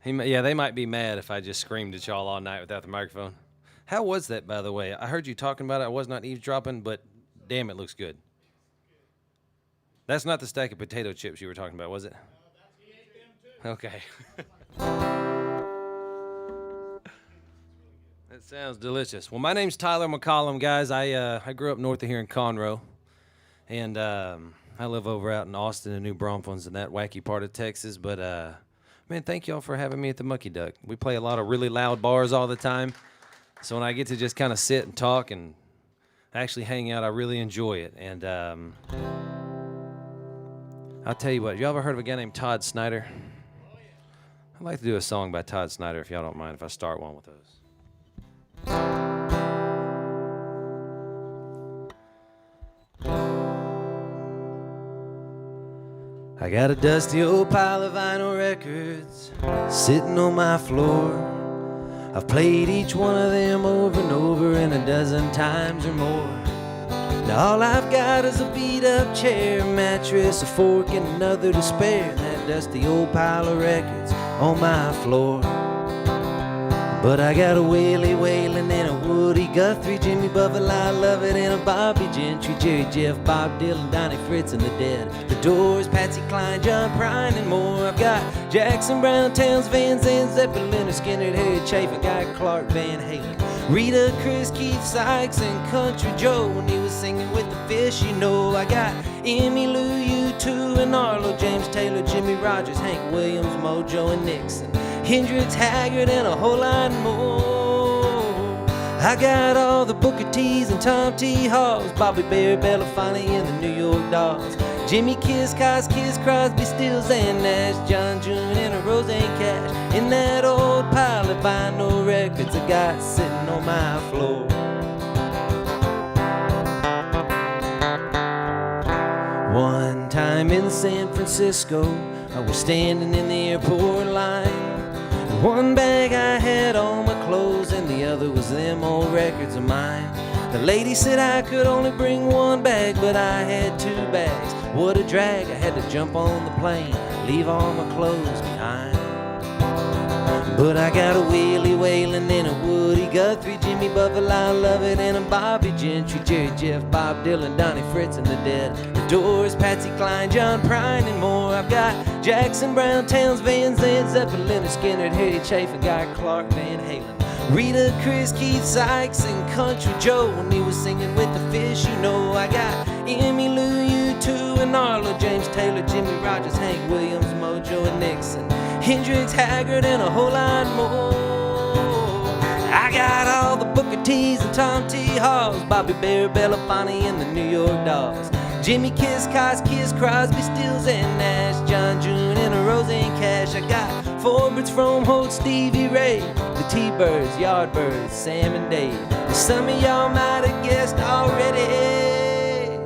Yeah, they might be mad if I just screamed at y'all all night without the microphone. How was that, by the way? I heard you talking about it. I was not eavesdropping, but damn, it looks good. That's not the stack of potato chips you were talking about, was it? Okay. That sounds delicious. Well, my name's Tyler McCollum, guys. I grew up north of here in Conroe, and I live over out in Austin and New Braunfels in that wacky part of Texas. But man, thank y'all for having me at the Mucky Duck. We play a lot of really loud bars all the time, so when I get to just kind of sit and talk and actually hang out, I really enjoy it. And I'll tell you what, you ever heard of a guy named Todd Snyder? I'd like to do a song by Todd Snyder, if y'all don't mind, if I start one with those. I got a dusty old pile of vinyl records sitting on my floor. I've played each one of them over and over and a dozen times or more. Now all I've got is a beat-up chair, mattress, a fork, and another to spare. And that dusty old pile of records on my floor. But I got a Willie Whalen and a Woody Guthrie, Jimmy Buffett, I love it, and a Bobby Gentry, Jerry Jeff, Bob Dylan, Donnie Fritz, and the Dead, the Doors, Patsy Cline, John Prine, and more. I've got Jackson Brown, Towns, Van Zandt, Zeppelin, Skinner, Harry Chafe, I got Clark Van Halen, Rita, Chris, Keith Sykes, and Country Joe when he was singing with the Fish, you know. I got Emmy Lou, U2, and Arlo, James Taylor, Jimmy Rogers, Hank Williams, Mojo, and Nixon, Hendrix, Haggard, and a whole lot more. I got all the Booker T's and Tom T. Halls, Bobby Bear, Belafonte, and the New York Dolls, Jimmy Kiss, Crosby, Stills, and Nash, John June, and a Roseanne Cash, in that old pile of vinyl records I got sitting on my floor. One time in San Francisco, I was standing in the airport line. One bag I had all my clothes and the other was them old records of mine. The lady said I could only bring one bag, but I had two bags. What a drag, I had to jump on the plane, leave all my clothes behind. But I got a Willie Whalen and a Woody Guthrie, Jimmy Buffett, I love it, and a Bobby Gentry, Jerry Jeff, Bob Dylan, Donnie Fritz, and the Dead, the Doors, Patsy Cline, John Prine, and more. I've got Jackson Brown, Towns, Van Zandt, Zeppelin, Skinner, Harry Chafe, and got Clark Van Halen, Rita, Chris, Keith Sykes, and Country Joe when he was singing with the Fish, you know. I got Emmy Lou, U2, and Arlo, James Taylor, Jimmy Rogers, Hank Williams, Mojo, and Nixon, Hendrix, Haggard, and a whole lot more. I got all the Booker T's and Tom T. Halls, Bobby Bear, Belafonte, and the New York Dolls, Jimmy Kiss, Crosby, Stills, and Nash, John June, and a Roseanne Cash. I got Forwards from Holt, Stevie Ray, the T-Birds, Yardbirds, Sam and Dave. And some of y'all might have guessed already,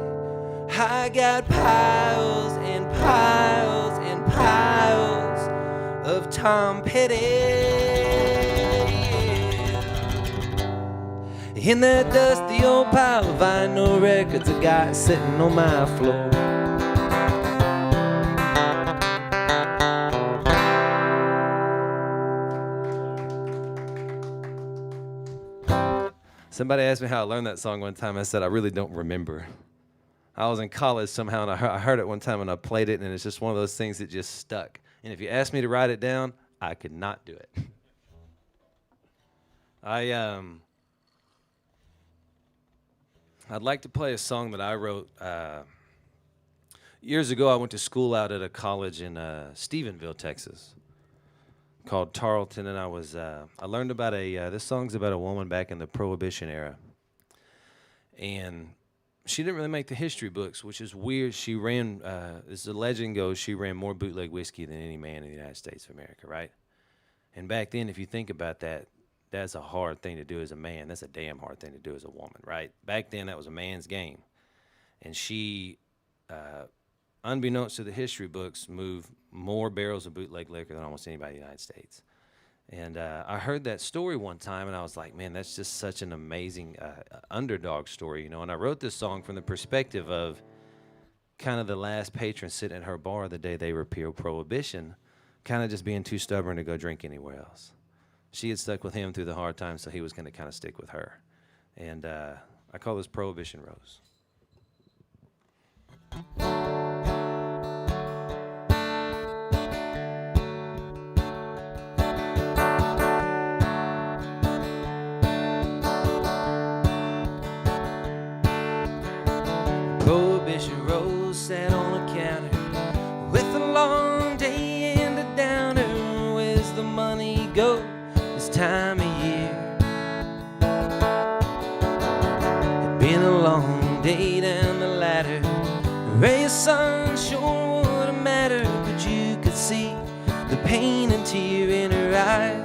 I got piles and piles and piles of Tom Petty. In that dusty old pile of vinyl records I got sitting on my floor. Somebody asked me how I learned that song one time. I said, I really don't remember. I was in college somehow, and I heard it one time, and I played it, and it's just one of those things that just stuck. And if you asked me to write it down, I could not do it. I'd like to play a song that I wrote years ago. I went to school out at a college in Stephenville, Texas, called Tarleton, and I learned about this song's about a woman back in the Prohibition era, and she didn't really make the history books, which is weird. She ran, as the legend goes, she ran more bootleg whiskey than any man in the United States of America, right? And back then, if you think about that, that's a hard thing to do as a man. That's a damn hard thing to do as a woman, right? Back then, that was a man's game. And she, unbeknownst to the history books, moved more barrels of bootleg liquor than almost anybody in the United States. And I heard that story one time, and I was like, man, that's just such an amazing underdog story, you know. And I wrote this song from the perspective of kind of the last patron sitting at her bar the day they repealed Prohibition, kind of just being too stubborn to go drink anywhere else. She had stuck with him through the hard times, so he was going to kind of stick with her. And I call this Prohibition Rose. Prohibition Rose sat on a counter with a long day and a downer. Where's the money go this time of year? It'd been a long day down the ladder. A ray of sun sure wouldn't matter, but you could see the pain and tear in her eyes.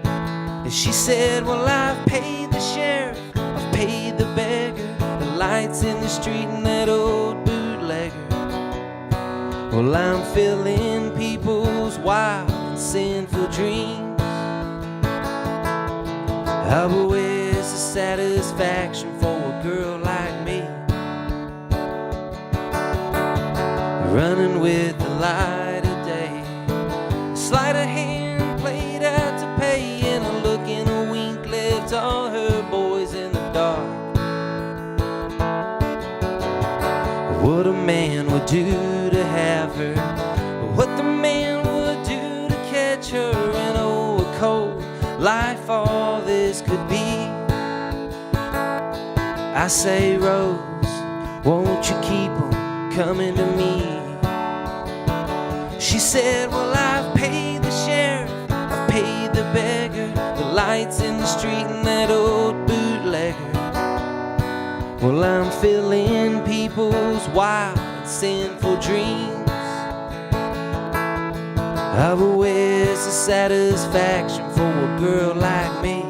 And she said, well, I've paid the sheriff, I've paid the beggar, the lights in the street and that old bootlegger. Well, I'm filling people's wild and sinful dreams. Oh, but where's the satisfaction for a girl like me? Running with the light of day, a sleight of hand played out to pay, and a look and a wink left all her boys in the dark. What a man would do to have her, what the man would do to catch her, and oh, a cold life all this could be. I say, Rose, won't you keep on coming to me? She said, well, I've paid the sheriff, I've paid the beggar, the lights in the street and that old bootlegger. Well, I'm filling people's wild and sinful dreams. Oh, but where's the satisfaction for a girl like me?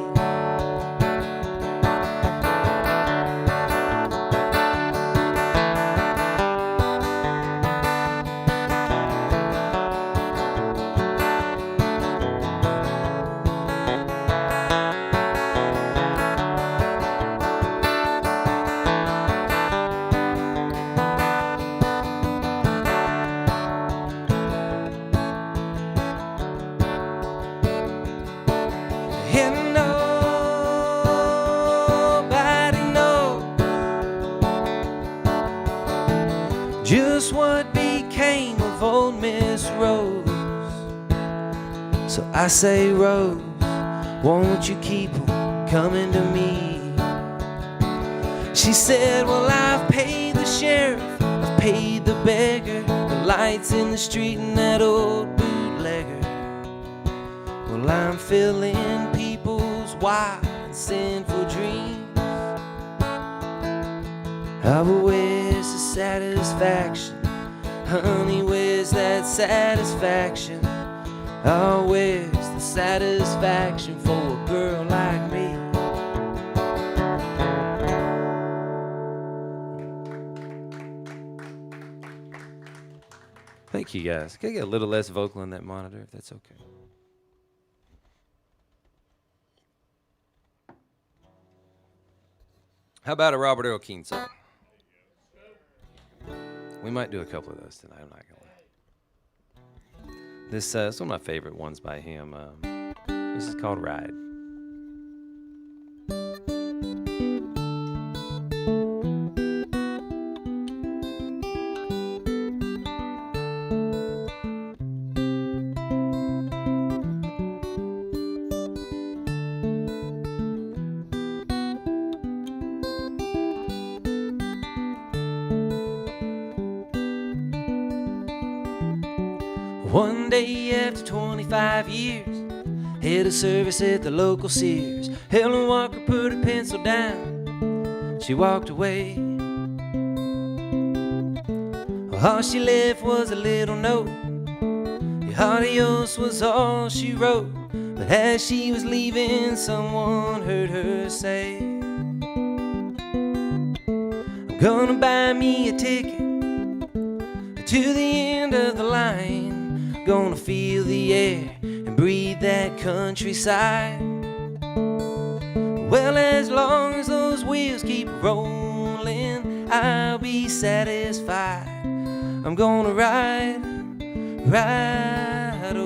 And nobody knows just what became of old Miss Rose. So I say, Rose, won't you keep on coming to me? She said, well, I've paid the sheriff, I've paid the beggar, the lights in the street and that old bootlegger. Well, I'm filling people's wild and sinful dreams. Oh, but where's the satisfaction? Honey, where's that satisfaction? Oh, where's the satisfaction for a girl like me? Thank you, guys. Can I get a little less vocal on that monitor, if that's okay? How about a Robert Earl Keen song? We might do a couple of those tonight, I'm not gonna lie. This is one of my favorite ones by him. This is called Ride. One day after 25 years, head of service at the local Sears, Helen Walker put her pencil down, she walked away. All she left was a little note, adios was all she wrote. But as she was leaving, someone heard her say, I'm gonna buy me a ticket to the end of the line. Gonna feel the air and breathe that countryside. Well, as long as those wheels keep rolling, I'll be satisfied. I'm gonna ride, ride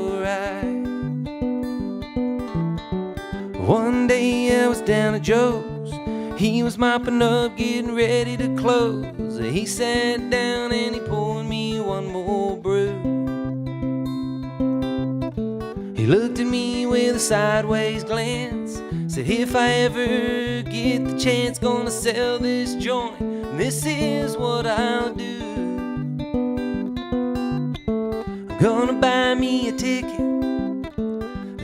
down at Joe's. He was mopping up, getting ready to close. He sat down and he poured me one more brew. He looked at me with a sideways glance, said, if I ever get the chance, gonna sell this joint, and this is what I'll do. I'm gonna buy me a ticket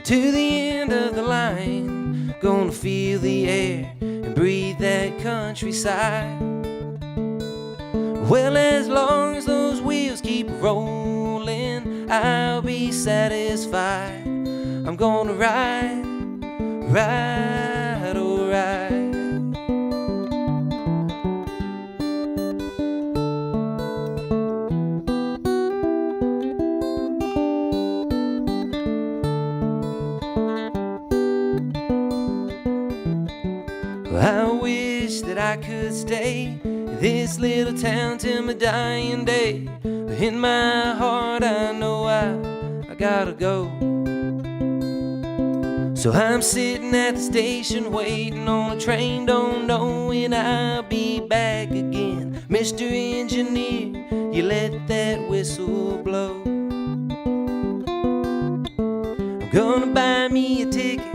to the end of the line, gonna feel the air and breathe that countryside. Well, as long as those wheels keep rolling, I'll be satisfied. I'm gonna ride, ride, oh ride. I wish that I could stay in this little town till my dying day, but in my heart I know I gotta go. So I'm sitting at the station waiting on a train, don't know when I'll be back again. Mr. Engineer, you let that whistle blow. I'm gonna buy me a ticket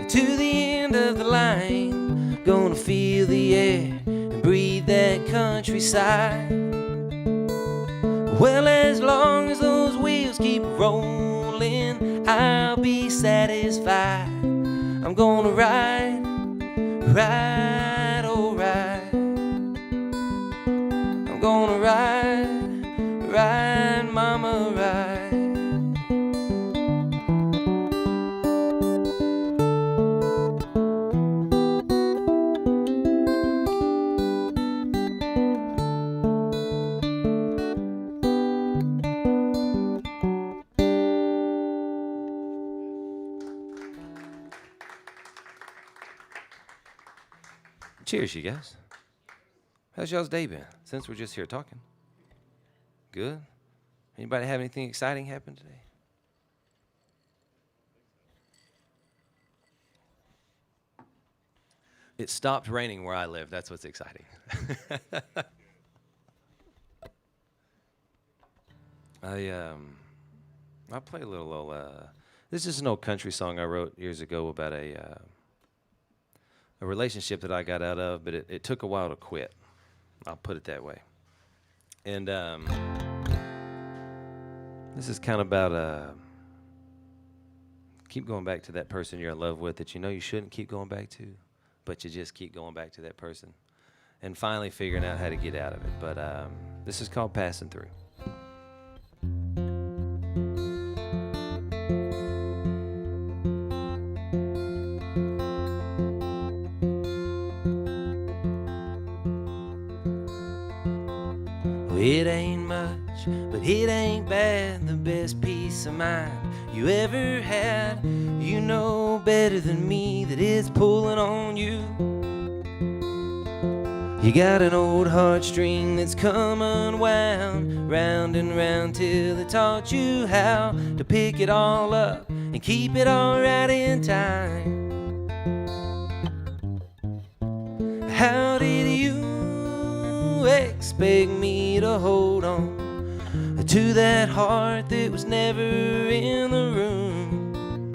to the end of the line, gonna feel the air and breathe that countryside. Well, as long as those wheels keep rolling, I'll be satisfied. I'm gonna ride, ride, oh ride. I'm gonna ride, ride, mama, ride. Cheers, you guys. How's y'all's day been, since we're just here talking? Good? Anybody have anything exciting happen today? It stopped raining where I live. That's what's exciting. I'll play a little this is an old country song I wrote years ago about a relationship that I got out of, but it took a while to quit. I'll put it that way. And this is kind of about keep going back to that person you're in love with that you know you shouldn't keep going back to, but you just keep going back to that person and finally figuring out how to get out of it. But this is called Passing Through. It ain't much, but it ain't bad. The best peace of mind you ever had. You know better than me that it's pulling on you. You got an old heartstring that's come unwound, round and round till it taught you how to pick it all up and keep it all right in time. How did you expect me to hold on to that heart that was never in the room?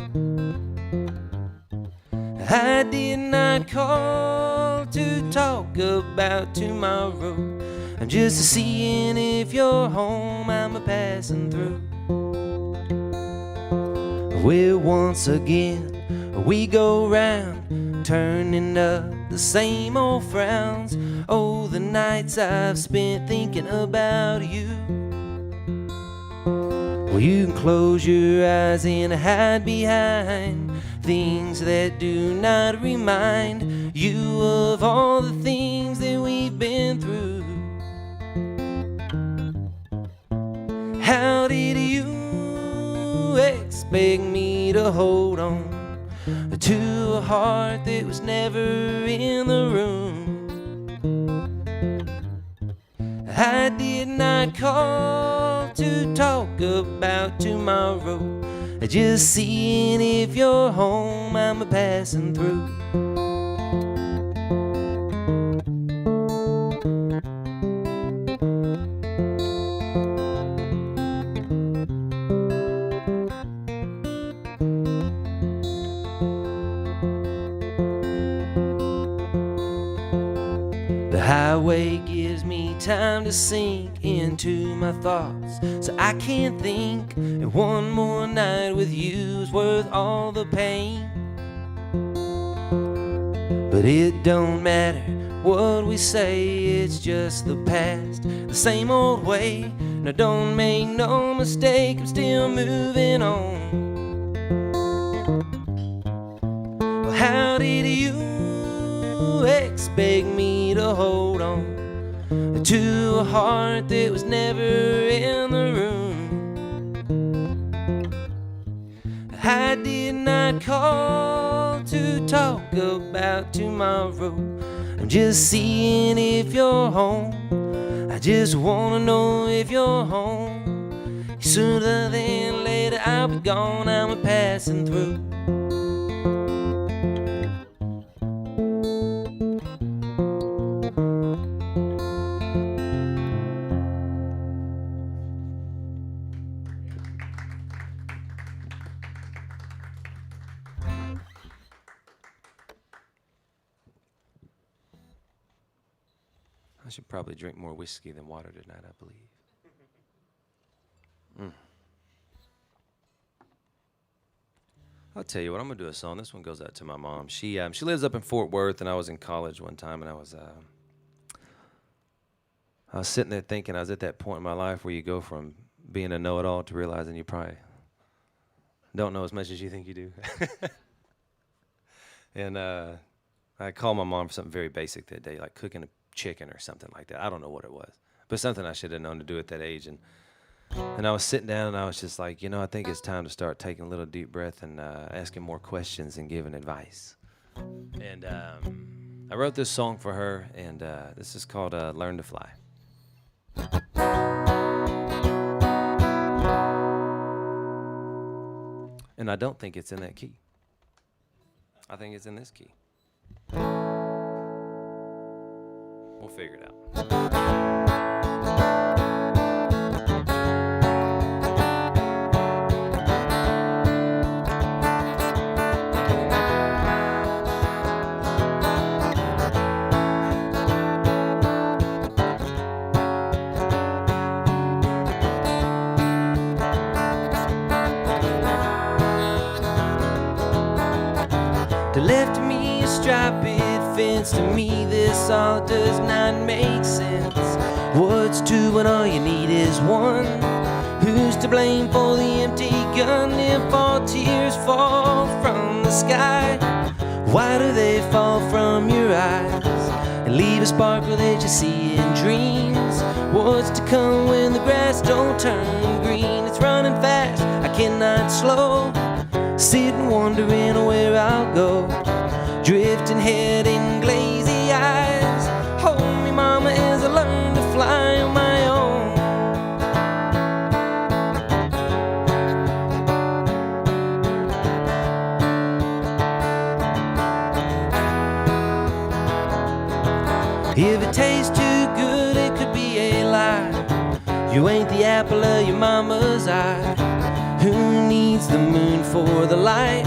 I did not call to talk about tomorrow. I'm just seeing if you're home, I'm a-passing through. Well, once again we go round, turning up the same old frowns. Oh, the nights I've spent thinking about you. Well, you can close your eyes and hide behind things that do not remind you of all the things that we've been through. How did you expect me to hold on to a heart that was never in the room? I did not call to talk about tomorrow. just seeing if you're home, I'm a passing through. The highway gives me time to sink into my thoughts, so I can't think. And one more night with you's worth all the pain. But it don't matter what we say, it's just the past, the same old way. Now don't make no mistake, I'm still moving on. Well, how did you expect me to hold on to a heart that was never in the room? I did not call to talk about tomorrow, I'm just seeing if you're home. I just wanna know if you're home. Sooner than later I'll be gone, I'm a passing through. I should probably drink more whiskey than water tonight, I believe. I'll tell you what, I'm going to do a song. This one goes out to my mom. She lives up in Fort Worth, and I was in college one time, and I was sitting there thinking, I was at that point in my life where you go from being a know-it-all to realizing you probably don't know as much as you think you do. And I called my mom for something very basic that day, like cooking a chicken or something like that. I don't know what it was, but something I should have known to do at that age. And I was sitting down and I was just like, I think it's time to start taking a little deep breath and asking more questions and giving advice. And I wrote this song for her, and this is called Learn to Fly. And I don't think it's in that key. I think it's in this key. We'll figure it out. To left me a striped fence, to me this all does not make sense. What's two when all you need is one? Who's to blame for the empty gun if all tears fall from the sky? Why do they fall from your eyes and leave a sparkle that you see in dreams? What's to come when the grass don't turn green? It's running fast, I cannot slow. Sitting wondering where I'll go, drifting head in glazy eyes. Hold me, mama, as I learn to fly on my own. If it tastes too good, it could be a lie. You ain't the apple of your mama's eye. Who needs the moon for the light?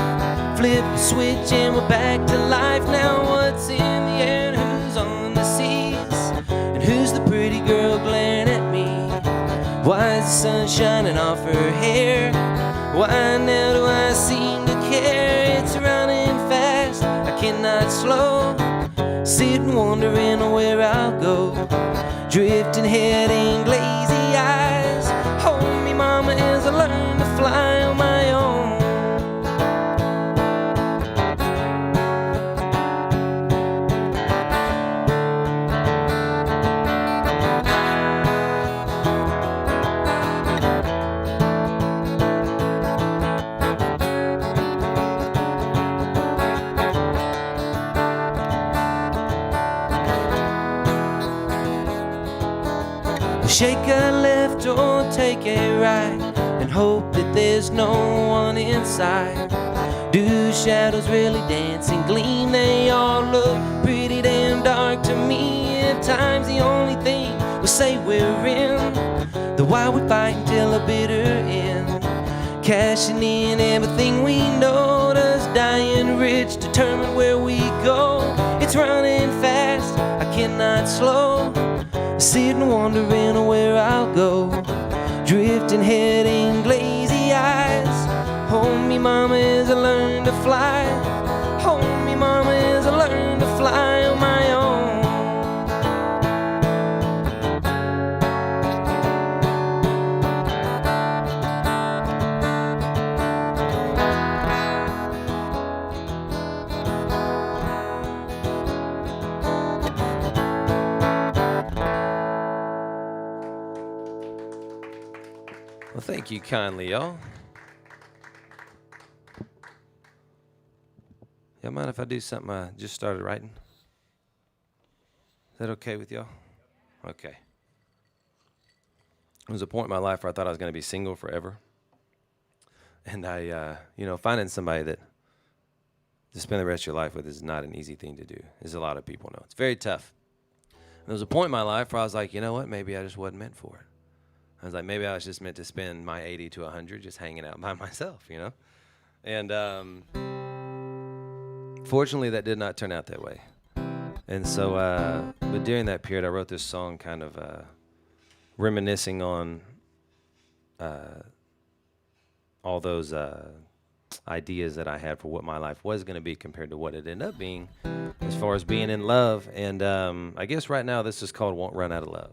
Flip the switch and we're back to life. Now what's in the air and who's on the seas? And who's the pretty girl glaring at me? Why is the sun shining off her hair? Why now do I seem to care? It's running fast, I cannot slow. Sitting wondering where I'll go, drifting head in glazy eyes. Hold me, mama, as I learn to fly on my own. Shake a left or take a right and hope that there's no one inside. Do shadows really dance and gleam? They all look pretty damn dark to me. At times the only thing we say we're in, the why we fight until a bitter end. Cashing in everything we know, does dying rich determine where we go? It's running fast, I cannot slow. Sitting wondering where I'll go. Drifting head in glazy eyes. Hold me mama as I learn to fly. Hold me mama as I learn to fly on my own. Well, thank you kindly, y'all. Y'all mind if I do something I just started writing? Is that okay with y'all? Okay. There was a point in my life where I thought I was going to be single forever. And I, finding somebody that to spend the rest of your life with is not an easy thing to do, as a lot of people know. It's very tough. And there was a point in my life where I was like, you know what? Maybe I just wasn't meant for it. I was like, maybe I was just meant to spend my 80 to 100 just hanging out by myself, you know? And fortunately, that did not turn out that way. And so, but during that period, I wrote this song kind of reminiscing on all those ideas that I had for what my life was going to be compared to what it ended up being as far as being in love. And I guess right now this is called Won't Run Out of Love.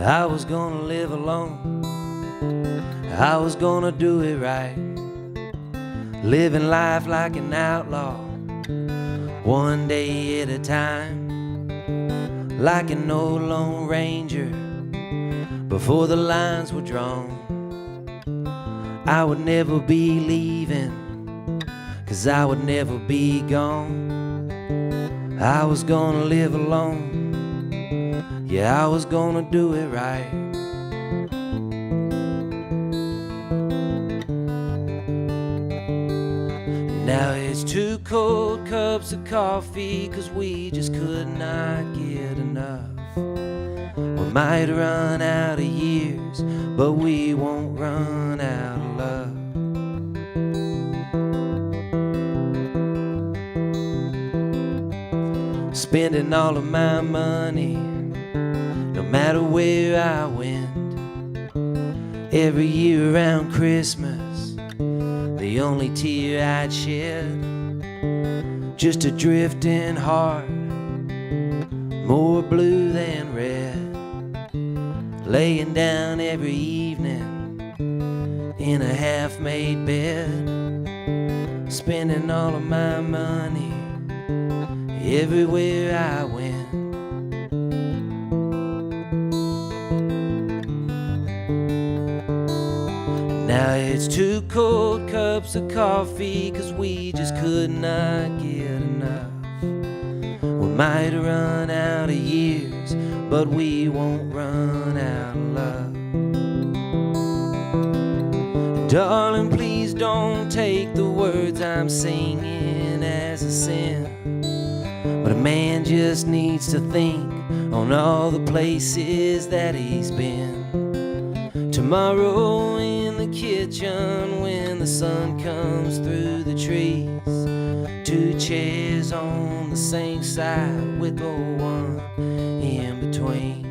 I was gonna live alone, I was gonna do it right, living life like an outlaw, one day at a time, like an old lone ranger, before the lines were drawn. I would never be leaving, 'cause I would never be gone. I was gonna live alone, yeah, I was gonna do it right. Now it's 2 cold cups of coffee, 'cause we just could not get enough. We might run out of years, but we won't run out of love. Spending all of my money, no matter where I went. Every year around Christmas, the only tear I'd shed, just a drifting heart, more blue than red. Laying down every evening in a half-made bed. Spending all of my money everywhere I went. Now it's 2 cold cups of coffee, 'cause we just could not get enough. We might run out of years, but we won't run out of love. Darling, please don't take the words I'm singing as a sin, but a man just needs to think on all the places that he's been. Tomorrow in the kitchen when the sun comes through the trees, 2 chairs on the same side with the one in between.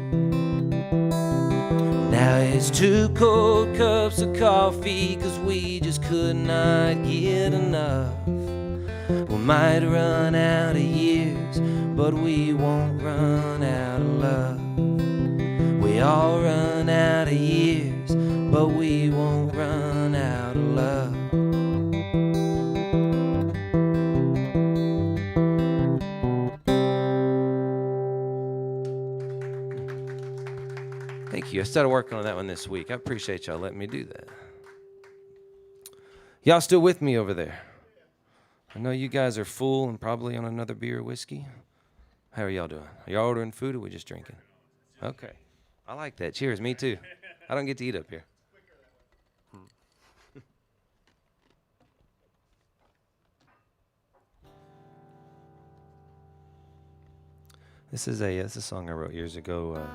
Now it's 2 cold cups of coffee, 'cause we just could not get enough. We might run out of years, but we won't run out of love. We all run out of years, but we won't run out of love. Thank you. I started working on that one this week. I appreciate y'all letting me do that. Y'all still with me over there? I know you guys are full and probably on another beer or whiskey. How are y'all doing? Are y'all ordering food or we just drinking? Okay. I like that. Cheers. Me too. I don't get to eat up here. This is a song I wrote years ago.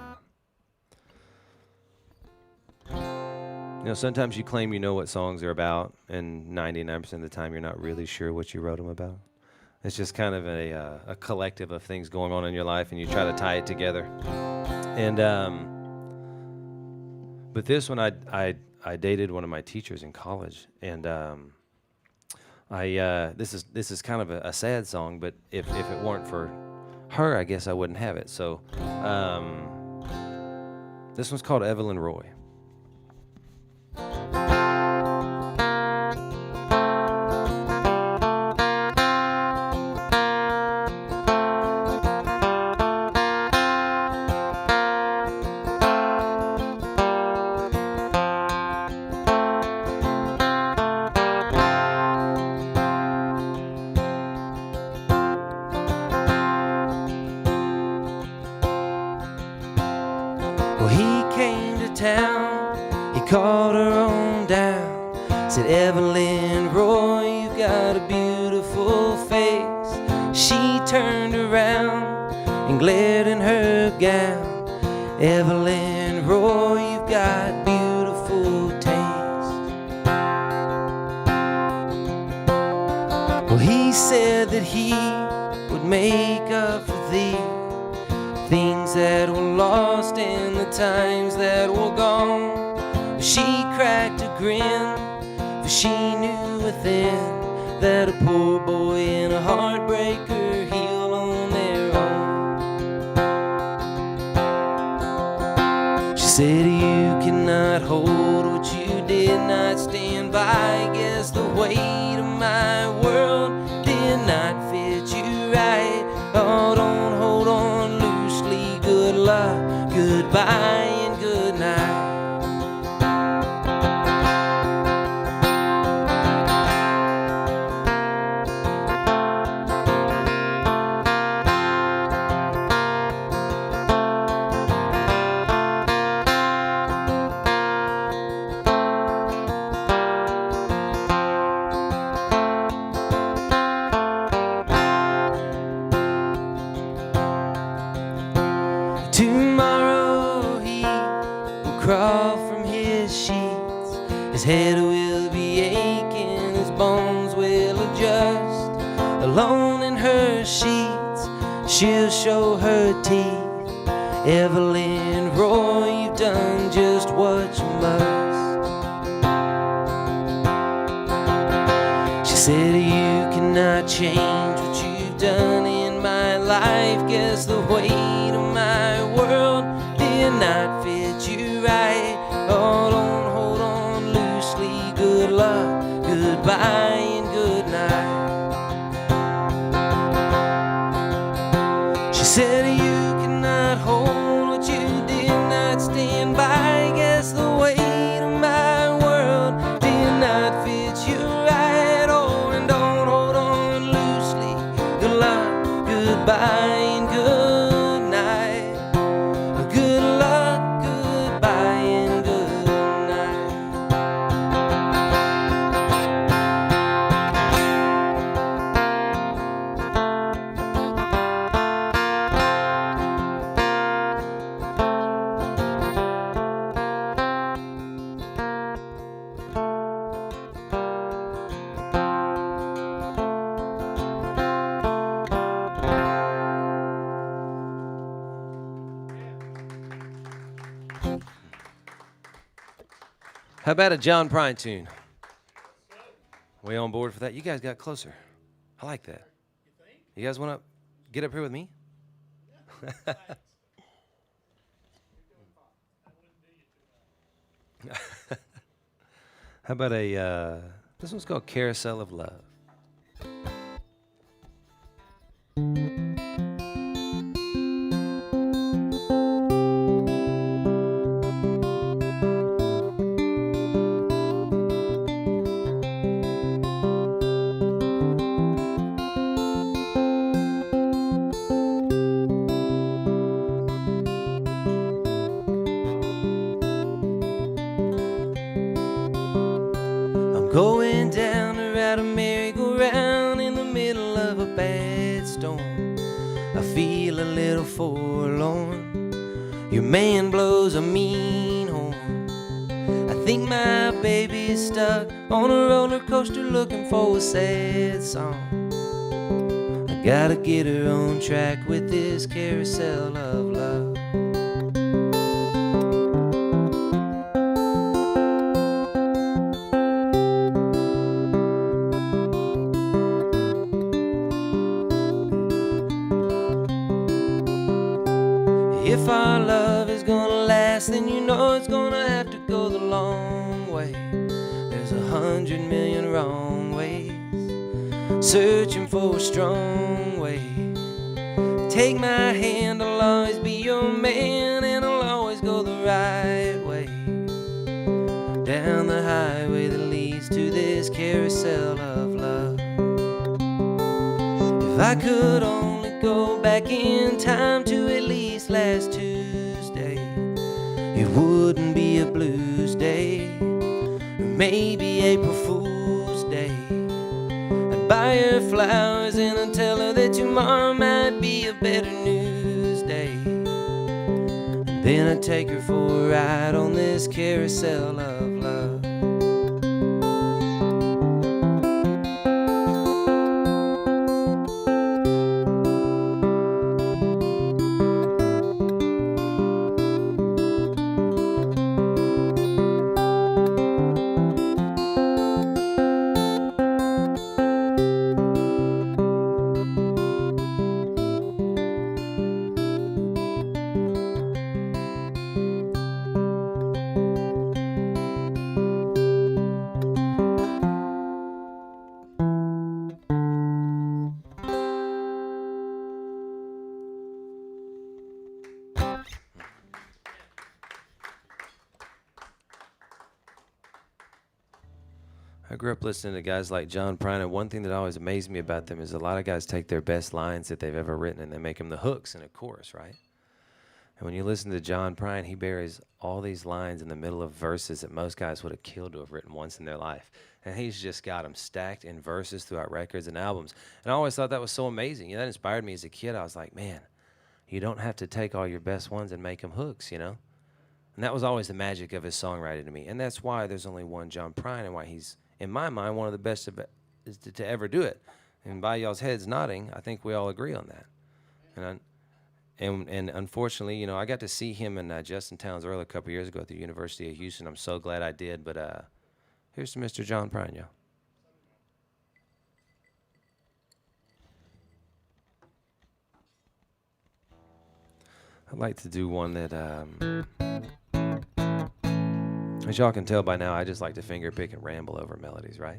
Sometimes you claim you know what songs are about, and 99% of the time you're not really sure what you wrote them about. It's just kind of a collective of things going on in your life, and you try to tie it together. And but this one, I dated one of my teachers in college, and this is kind of a sad song, but if it weren't for her, I guess I wouldn't have it. So this one's called Evelyn Roy. Well, he came to town, he called her on down, said, Evelyn Roy, you got a beautiful face. She turned around and glared in her gown. Evelyn Roy, you've got beautiful taste. Well, he said that he would make up for thee things that were lost and the times that were gone. She cracked a grin, for she knew within that a poor boy and a heartbreaker heal on their own. She said, you cannot hold what you did not stand by. Guess the weight of my world did not fit you right. Oh, don't hold on loosely. Good luck, goodbye, and good night. Tomorrow he will crawl from his sheets. His head will be aching, his bones will adjust. Alone in her sheets, she'll show her teeth. Evelyn Roy, you've done just what you must. She said, you cannot change what you've done in my life. Guess the weight of my world did not fit you right. Oh, don't hold on loosely. Good luck, goodbye, and good night. She said, you cannot hold what you did not stand by. Guess the weight of my world did not fit you right. Oh, and don't hold on loosely. Good luck, goodbye, and good night. Good luck, goodbye, and good night. How about a John Prine tune? We on board for that? You guys got closer. I like that. You guys want to get up here with me? How about this one's called Carousel of Love. going down to ride a merry-go-round in the middle of a bad storm. I feel a little forlorn. Your man blows a mean horn. I think my baby's stuck on a roller coaster looking for a sad song. I gotta get her on track with this carousel of love. If our love is gonna last, then you know it's gonna have to go the long way. There's 100 million wrong ways, searching for a strong way. Take my hand, I'll always be your man, and I'll always go the right way. Down the highway that leads to this carousel of love. If I could only go back in time to at least last Tuesday, it wouldn't be a blues day, or maybe April Fool's Day. I'd buy her flowers and I'd tell her that tomorrow might be a better news day. And then I'd take her for a ride on this carousel of love. I grew up listening to guys like John Prine, and one thing that always amazed me about them is a lot of guys take their best lines that they've ever written and they make them the hooks in a chorus, right? And when you listen to John Prine, he buries all these lines in the middle of verses that most guys would have killed to have written once in their life. And he's just got them stacked in verses throughout records and albums. And I always thought that was so amazing. You know, that inspired me as a kid. I was like, man, you don't have to take all your best ones and make them hooks, you know? And that was always the magic of his songwriting to me. And that's why there's only one John Prine, and why he's, in my mind, one of the best to ever do it. And by y'all's heads nodding, I think we all agree on that. And unfortunately, you know, I got to see him in Justin Towns Earl a couple years ago at the University of Houston. I'm so glad I did. But here's to Mr. John Prine, y'all. I'd like to do one that, as y'all can tell by now, I just like to finger pick and ramble over melodies, right?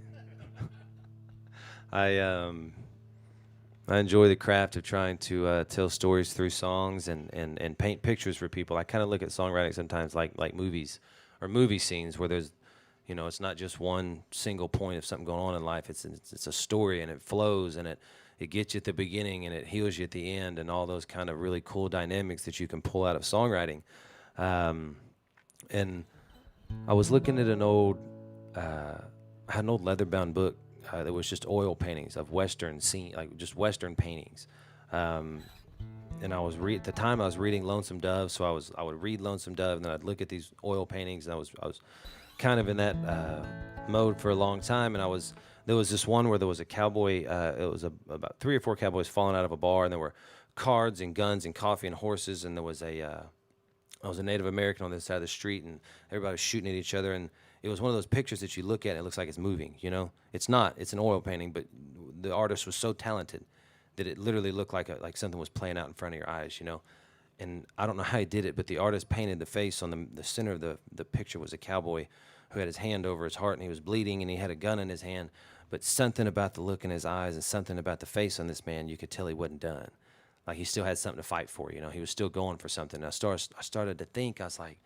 I enjoy the craft of trying to tell stories through songs and paint pictures for people. I kind of look at songwriting sometimes like movies or movie scenes where there's, you know, it's not just one single point of something going on in life. It's a story, and it flows, and it gets you at the beginning and it heals you at the end, and all those kind of really cool dynamics that you can pull out of songwriting. And I was looking at an old, I had an old leather-bound book that was just oil paintings of Western scene, like just Western paintings. And I was at the time I was reading Lonesome Dove, so I would read Lonesome Dove, and then I'd look at these oil paintings, and I was kind of in that mode for a long time. And there was this one where there was a cowboy. It was about 3 or 4 cowboys falling out of a bar, and there were cards and guns and coffee and horses, and there was I was a Native American on this side of the street, and everybody was shooting at each other. And it was one of those pictures that you look at and it looks like it's moving, you know? It's not. It's an oil painting, but the artist was so talented that it literally looked like something was playing out in front of your eyes, you know? And I don't know how he did it, but the artist painted the face on the center of the picture was a cowboy who had his hand over his heart, and he was bleeding, and he had a gun in his hand. But something about the look in his eyes and something about the face on this man, you could tell he wasn't done. Like he still had something to fight for, you know? He was still going for something. And I started to think, I was like,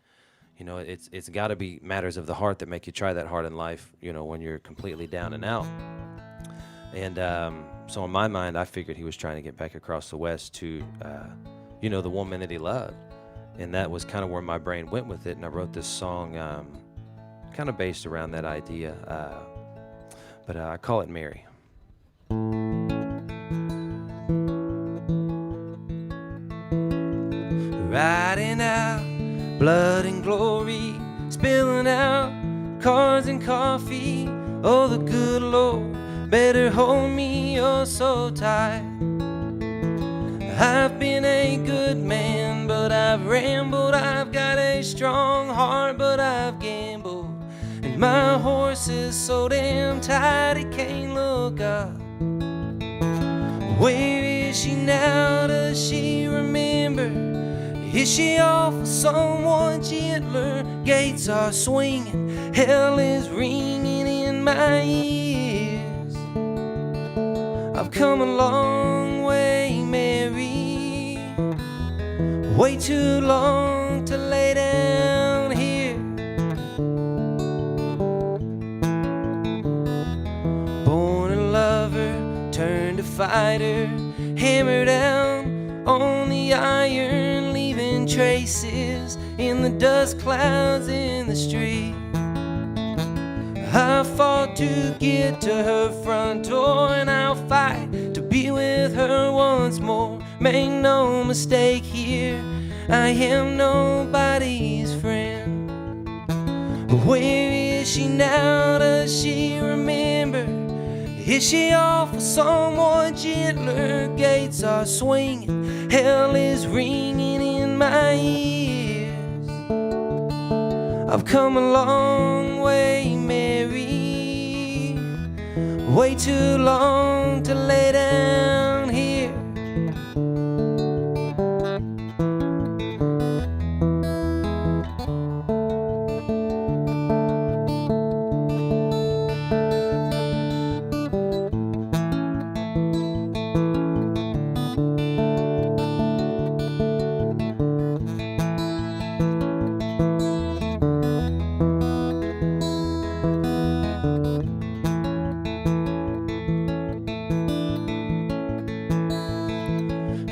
you know, it's got to be matters of the heart that make you try that hard in life, you know, when you're completely down and out. And so in my mind, I figured he was trying to get back across the West to, you know, the woman that he loved. And that was kind of where my brain went with it. And I wrote this song kind of based around that idea. but I call it Mary. Riding out, blood and glory, spilling out, cards and coffee. Oh, the good Lord better hold me oh so tight. I've been a good man, but I've rambled. I've got a strong heart, but I've gambled. And my horse is so damn tired it can't look up. Where is she now? Does she remember? Is she off with someone gentler? Gates are swinging, hell is ringing in my ears. I've come a long way, Mary, way too long to lay down here. Born a lover, turned a fighter, hammer down on the iron, leaving traces in the dust clouds in the street. I fought to get to her front door, and I'll fight to be with her once more. Make no mistake here, I am nobody's friend. But where is she now? Does she remember? Is she off with someone gentler? Gates are swinging, hell is ringing in my ears. I've come a long way, Mary, way too long to lay down here.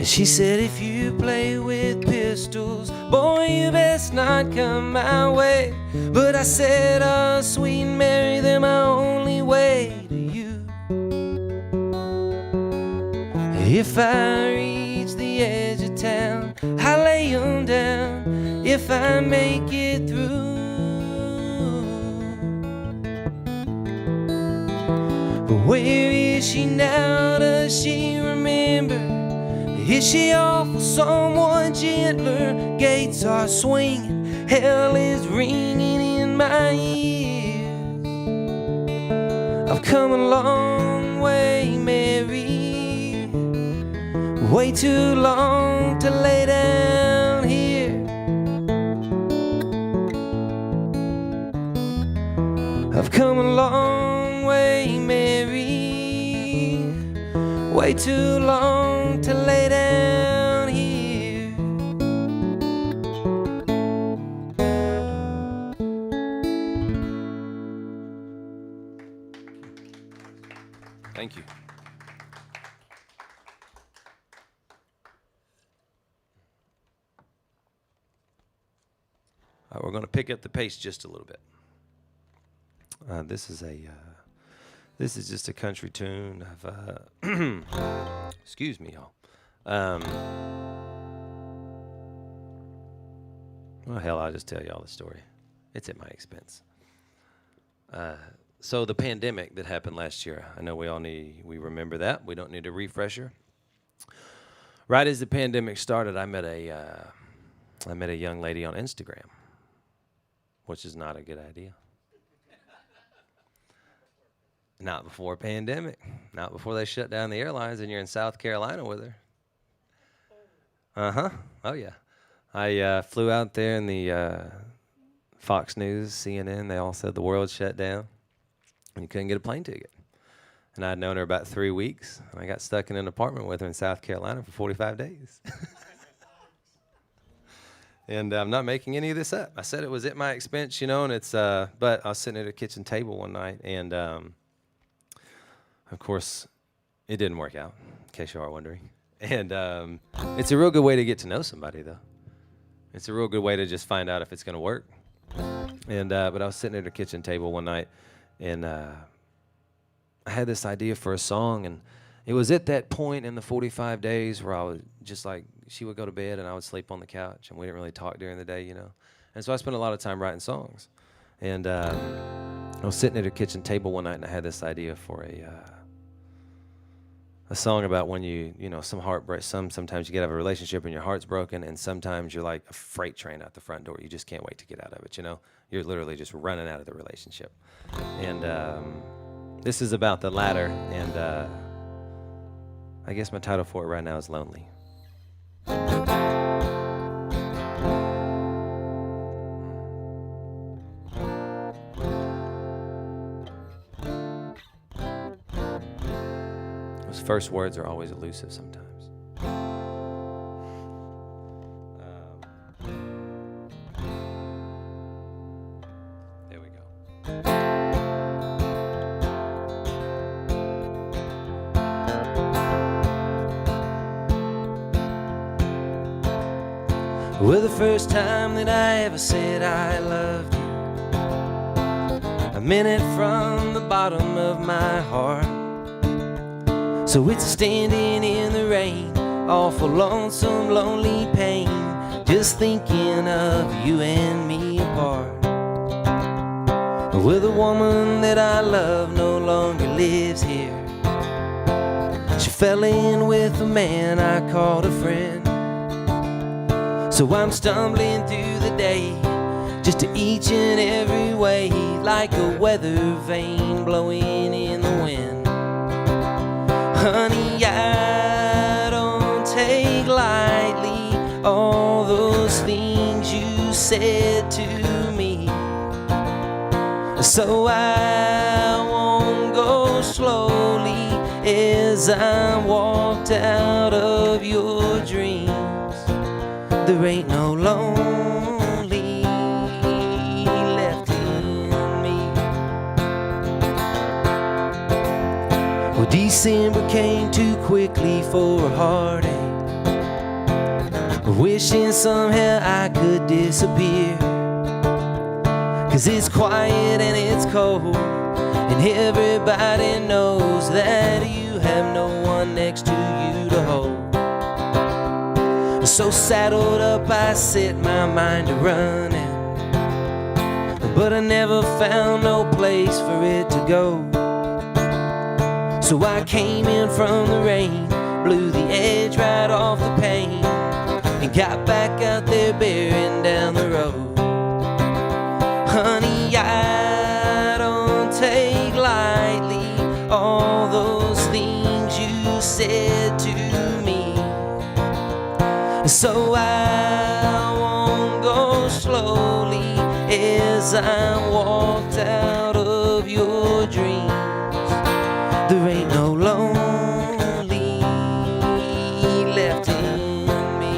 She said, if you play with pistols, boy, you best not come my way. But I said, oh, sweet Mary, they're my only way to you. If I reach the edge of town, I lay 'em down if I make it through. But where is she now? Does she remember? Is she off with someone gentler? Gates are swinging, hell is ringing in my ears. I've come a long way, Mary, way too long to lay down here. I've come a long way, Mary, way too long to lay down here. Thank you. All right, we're going to pick up the pace just a little bit. This is just a country tune of excuse me, y'all. Well, hell, I'll just tell y'all the story. It's at my expense. So the pandemic that happened last year, I know we remember that. We don't need a refresher. Right as the pandemic started, I met a young lady on Instagram, which is not a good idea. Not before a pandemic. Not before they shut down the airlines and you're in South Carolina with her. Uh-huh. Oh, yeah. I flew out there and the Fox News, CNN, they all said the world shut down and you couldn't get a plane ticket. And I'd known her about 3 weeks, and I got stuck in an apartment with her in South Carolina for 45 days. And I'm not making any of this up. I said it was at my expense, and it's, but I was sitting at a kitchen table one night, and of course, it didn't work out, in case you are wondering. And it's a real good way to get to know somebody, though. It's a real good way to just find out if it's going to work. And but I was sitting at a kitchen table one night, and I had this idea for a song, and it was at that point in the 45 days where I was just like, she would go to bed and I would sleep on the couch, and we didn't really talk during the day, you know. And so I spent a lot of time writing songs. And I was sitting at her kitchen table one night, and I had this idea for a song about when you know, some heartbreak. Sometimes you get out of a relationship and your heart's broken, and sometimes you're like a freight train out the front door. You just can't wait to get out of it. You know, you're literally just running out of the relationship. And this is about the latter. And I guess my title for it right now is "Lonely." Those first words are always elusive sometimes. There we go. Well, the first time that I ever said I loved you, I meant it from the bottom of my heart. So it's standing in the rain, awful lonesome, lonely pain, just thinking of you and me apart. Well, the woman that I love no longer lives here. She fell in with a man I called a friend. So I'm stumbling through the day, just to each and every way, like a weather vane blowing in the wind. Honey, I don't take lightly all those things you said to me. So I won't go slowly as I walked out of your dreams. There ain't no lonely left in me. Well, December came too quickly for a heartache, wishing somehow I could disappear. 'Cause it's quiet and it's cold, and everybody knows that you have no one next to you to hold. So saddled up I set my mind to running, but I never found no place for it to go. So I came in from the rain, blew the edge right off the pane, and got back out there bearing down the road. Honey, I don't take lightly all those things you said to me. So I won't go slowly as I walked out of your dreams. There ain't no lonely left in me.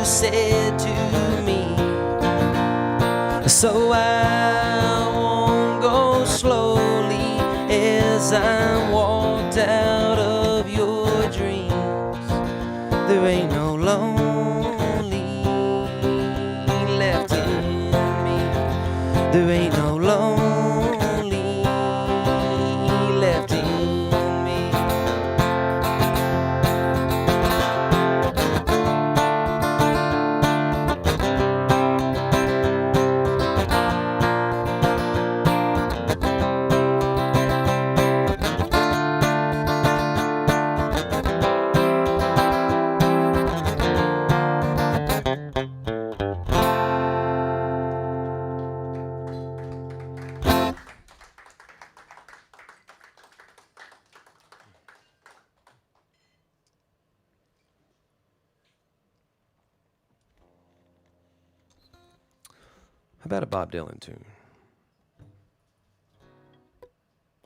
Said to me, so I won't go slowly as I walked out of your dreams. There ain't no lonely left in me. There ain't no lonely left in me. How about a Bob Dylan tune?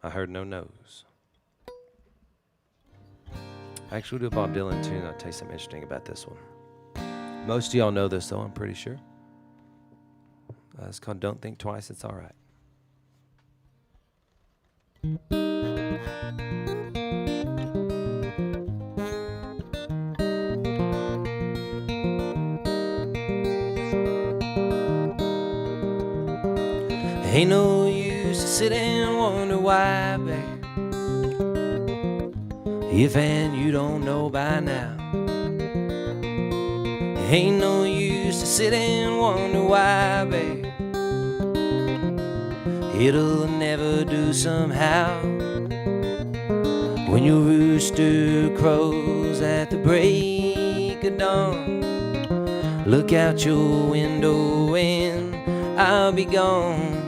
I heard no no's. Actually, we'll do a Bob Dylan tune. I'll tell you something interesting about this one. Most of y'all know this, though, I'm pretty sure. It's called Don't Think Twice, It's All Right. Ain't no use to sit and wonder why, babe, if and you don't know by now. Ain't no use to sit and wonder why, babe, it'll never do somehow. When your rooster crows at the break of dawn, look out your window and I'll be gone.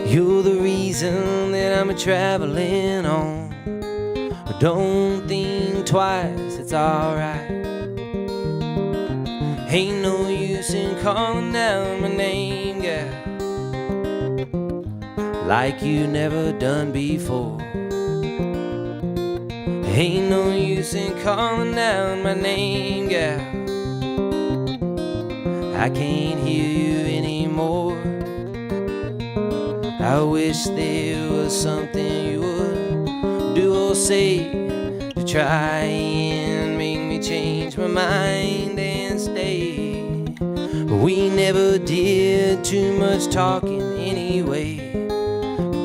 You're the reason that I'm traveling on. But don't think twice, it's alright. Ain't no use in calling down my name, girl, like you never done before. Ain't no use in calling down my name, girl, I can't hear you anymore. I wish there was something you would do or say to try and make me change my mind and stay. But we never did too much talking anyway.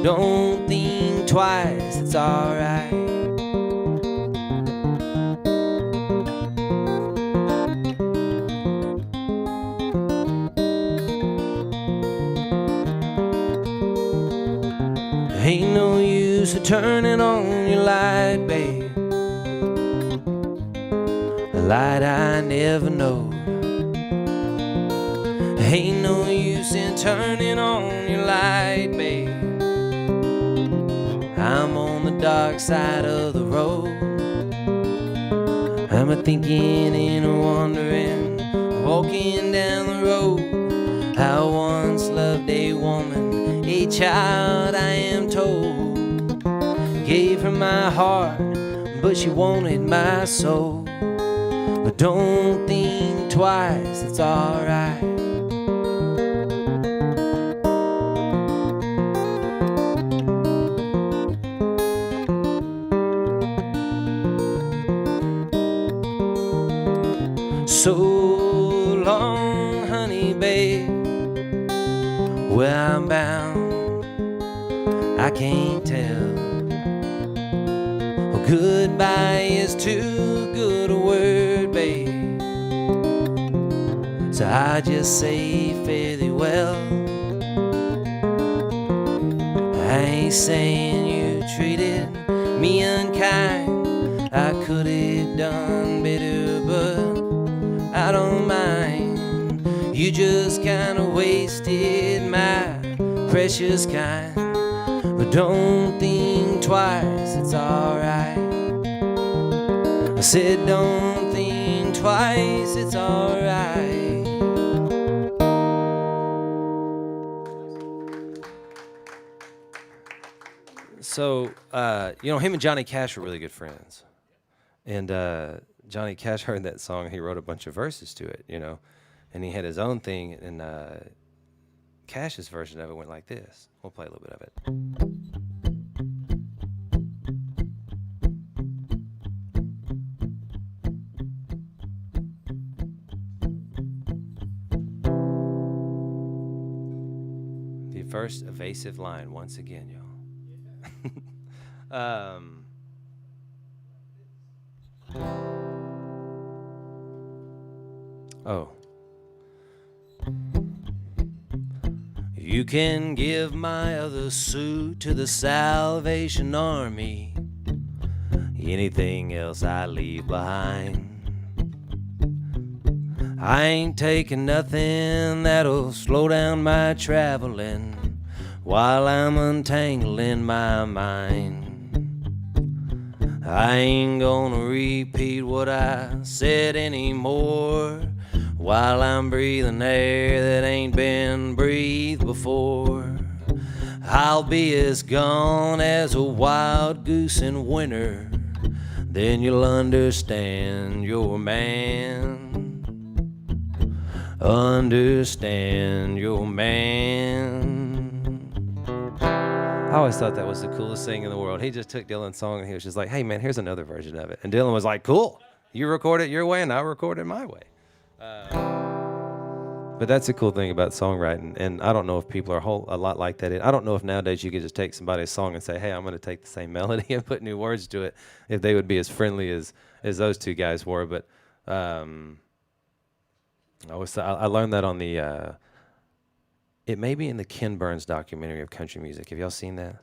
Don't think twice, it's alright. Ain't no use of turning on your light, babe, a light I never know. Ain't no use in turning on your light, babe, I'm on the dark side of the road. I'm a thinking and a wandering, walking down the road. I once loved a woman, a child I am told. Gave her my heart, but she wanted my soul. But don't think twice, it's alright. So long, honey, babe, where I'm bound, I can't tell. Oh, goodbye is too good a word, babe, so I just say fare thee well. I ain't saying you treated me unkind, I could have done better, but I don't mind. You just kinda wasted my precious kind. But don't think twice, it's alright. I said don't think twice, it's alright. So, him and Johnny Cash were really good friends. And Johnny Cash heard that song, he wrote a bunch of verses to it, and he had his own thing, and Cash's version of it went like this. We'll play a little bit of it. The first evasive line once again, y'all. Oh. You can give my other suit to the Salvation Army. Anything else I leave behind. I ain't taking nothing that'll slow down my traveling while I'm untangling my mind. I ain't gonna repeat what I said anymore while I'm breathing air that ain't been breathed before. I'll be as gone as a wild goose in winter. then you'll understand your man. Understand your man. I always thought that was the coolest thing in the world. He just took Dylan's song and he was just like, hey man, here's another version of it. And Dylan was like, cool. You record it your way and I record it my way. But that's the cool thing about songwriting. And I don't know if people are a lot like that. I don't know if nowadays you could just take somebody's song and say, hey, I'm going to take the same melody and put new words to it, if they would be as friendly as those two guys were. But I learned that on the, it may be in the Ken Burns documentary of country music. Have y'all seen that?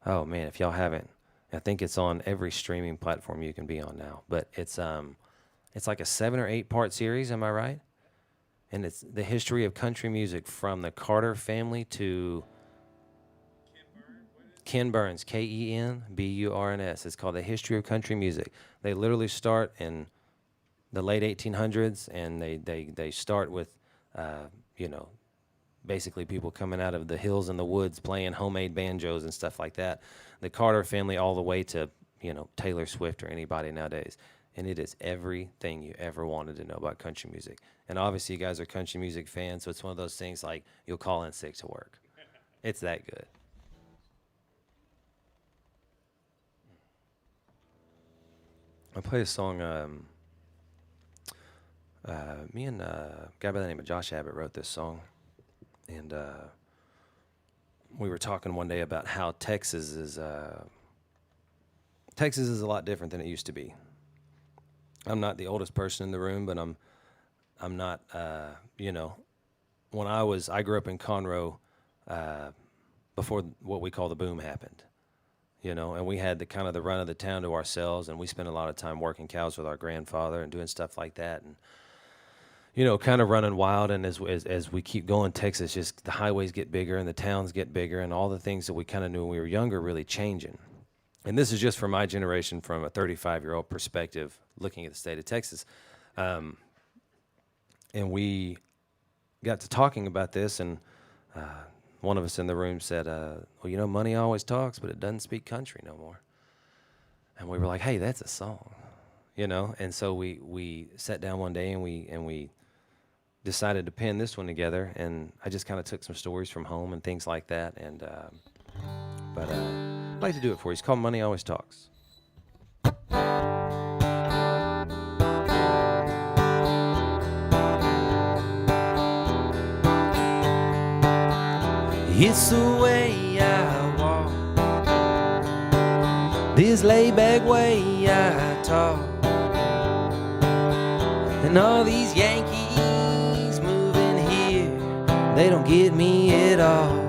Oh man, if y'all haven't, I think it's on every streaming platform you can be on now. But it's like a 7 or 8 part series, am I right? And it's the history of country music from the Carter family to Ken Burns, Kenburns. It's called The History of Country Music. They literally start in the late 1800s, and they start with, basically people coming out of the hills and the woods playing homemade banjos and stuff like that. The Carter family all the way to, Taylor Swift or anybody nowadays. And it is everything you ever wanted to know about country music. And obviously you guys are country music fans, so it's one of those things like you'll call in sick to work. It's that good. I played a song, me and a guy by the name of Josh Abbott wrote this song. And we were talking one day about how Texas is a lot different than it used to be. I'm not the oldest person in the room, but I'm not, when I grew up in Conroe before what we call the boom happened, and we had the run of the town to ourselves, and we spent a lot of time working cows with our grandfather and doing stuff like that, and, kind of running wild. And as we keep going, Texas, just the highways get bigger and the towns get bigger, and all the things that we kind of knew when we were younger really changing. And this is just for my generation, from a 35-year-old perspective, looking at the state of Texas. And we got to talking about this, and one of us in the room said, well, money always talks, but it doesn't speak country no more. And we were like, hey, that's a song, And so we sat down one day and we decided to pen this one together. And I just kind of took some stories from home and things like that. And but I'd like to do it for you. It's called Money Always Talks. It's the way I walk, this laid-back way I talk, and all these Yankees moving here, they don't get me at all.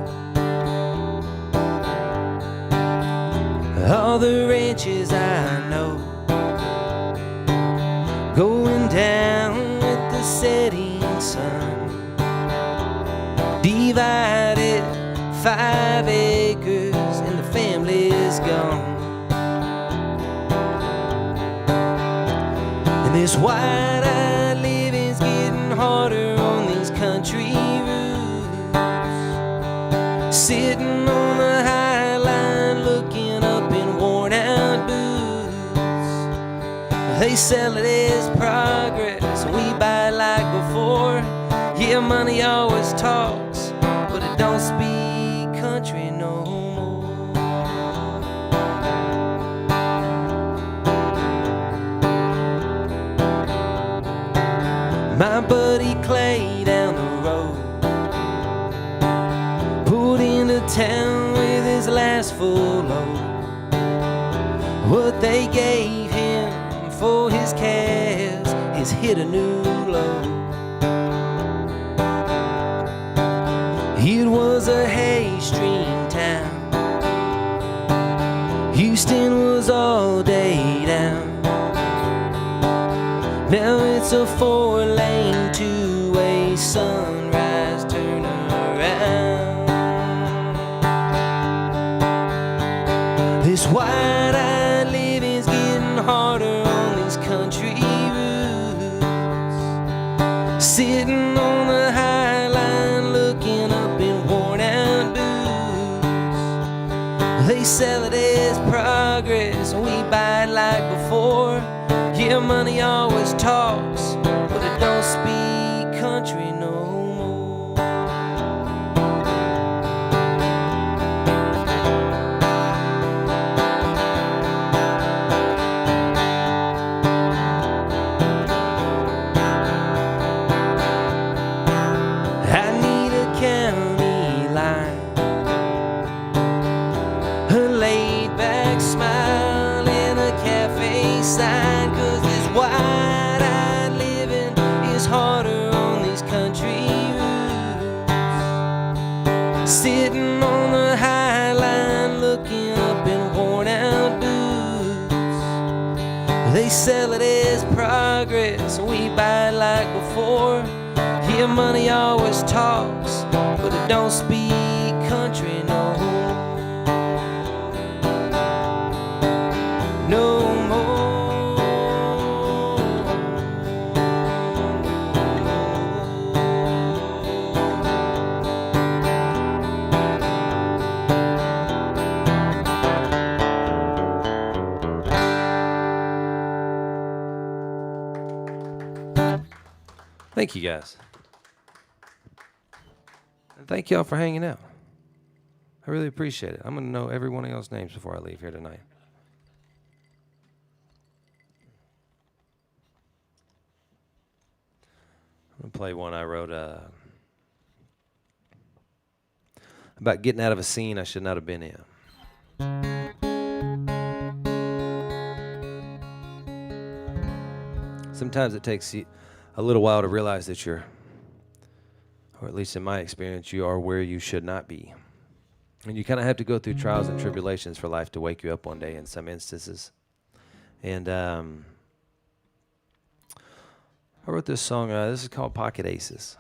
All the ranches I know, going down with the setting sun, divided 5 acres and the family's gone. And this wide-eyed living's getting harder on these country roads, sitting on the high line looking up in worn-out boots. They sell it as progress, we buy it like before. Yeah, money always talks, but it don't speak country no more. My buddy Clay down the road pulled into town with his last full load. What they gave him for his calves has hit a new low. It was a hay-stream town, Houston was all day down. Now it's a 4-lane, 2-way sunrise turnaround. This wide-eyed living's getting harder on these country roads, sitting on the high line looking up in worn-out boots. They sell it as progress, and we buy it like before. Yeah, money always talks, but it don't speak country no more. I need a county line, a laid-back smile, and a cafe sign, 'cause this wide-eyed living is harder on these country roads. Sitting on the high line, looking up in worn-out boots. They sell it as progress, we buy it like before. Yeah, money always talks, but it don't speak country no more. No more. Thank you guys. And thank y'all for hanging out. I really appreciate it. I'm going to know every one of y'all's names before I leave here tonight. I'm going to play one I wrote about getting out of a scene I should not have been in. Sometimes it takes you a little while to realize that you're, or at least in my experience, you are where you should not be. And you kind of have to go through trials and tribulations for life to wake you up one day in some instances. And I wrote this song, this is called Pocket Aces.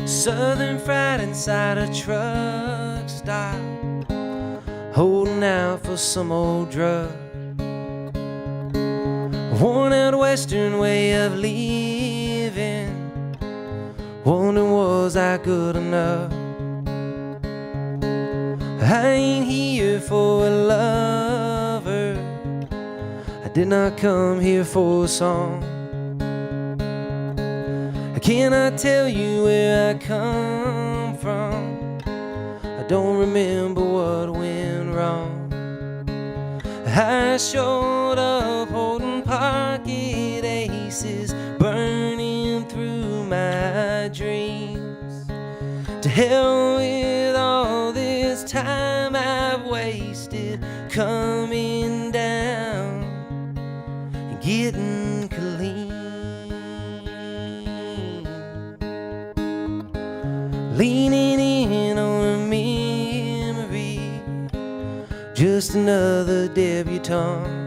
Southern fried inside a truck stop, holding out for some old drug. Worn out western way of living, wondering was I good enough. I ain't here for a lover, I did not come here for a song. I cannot tell you where I come from, I don't remember what went wrong. I showed up holding pocket aces, burning through my dreams. To hell with all this time I've wasted coming down and getting clean. Leaning in on a memory, just another debutante.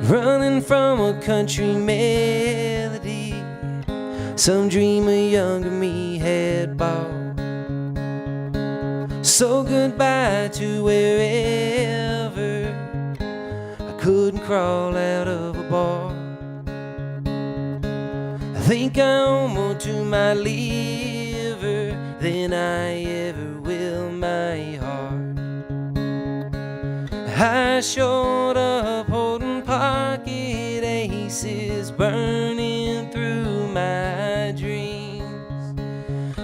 Running from a country melody some dreamer younger me had bought. So goodbye to wherever I couldn't crawl out of a bar. I think I owe more to my liver than I ever will my heart. I showed up holding pocket aces, burning through my dreams.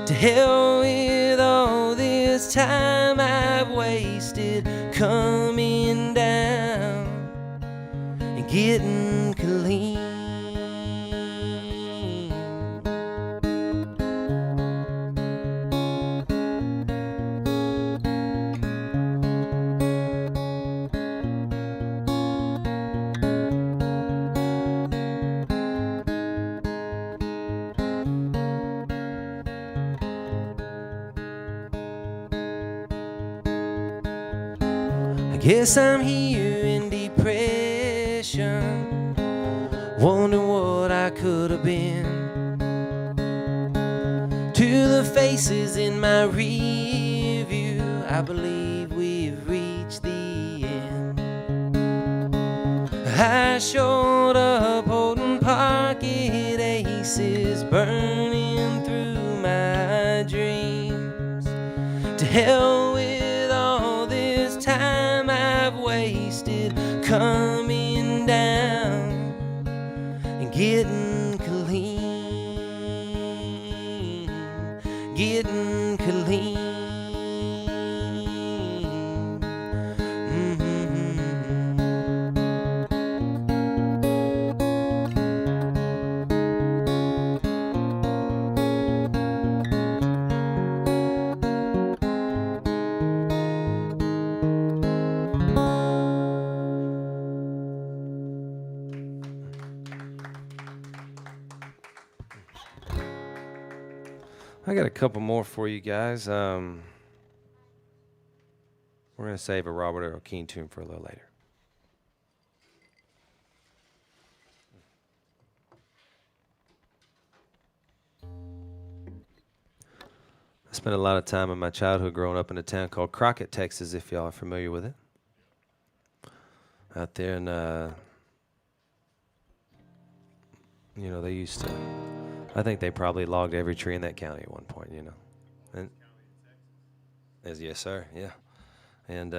To hell with all this time I've wasted coming down and getting clean. Guess I'm here in depression, wondering what I could have been. To the faces in my rear I believe we've reached the end. I showed up holding pocket aces, burning through my dreams. To hell with all this time I've wasted coming down and getting clean, getting clean. I got a couple more for you guys. We're going to save a Robert Earl Keen tune for a little later. I spent a lot of time in my childhood growing up in a town called Crockett, Texas, if y'all are familiar with it. Out there in, you know, they used to, I think they probably logged every tree in that county at one point, you know. And yes, sir, yeah. And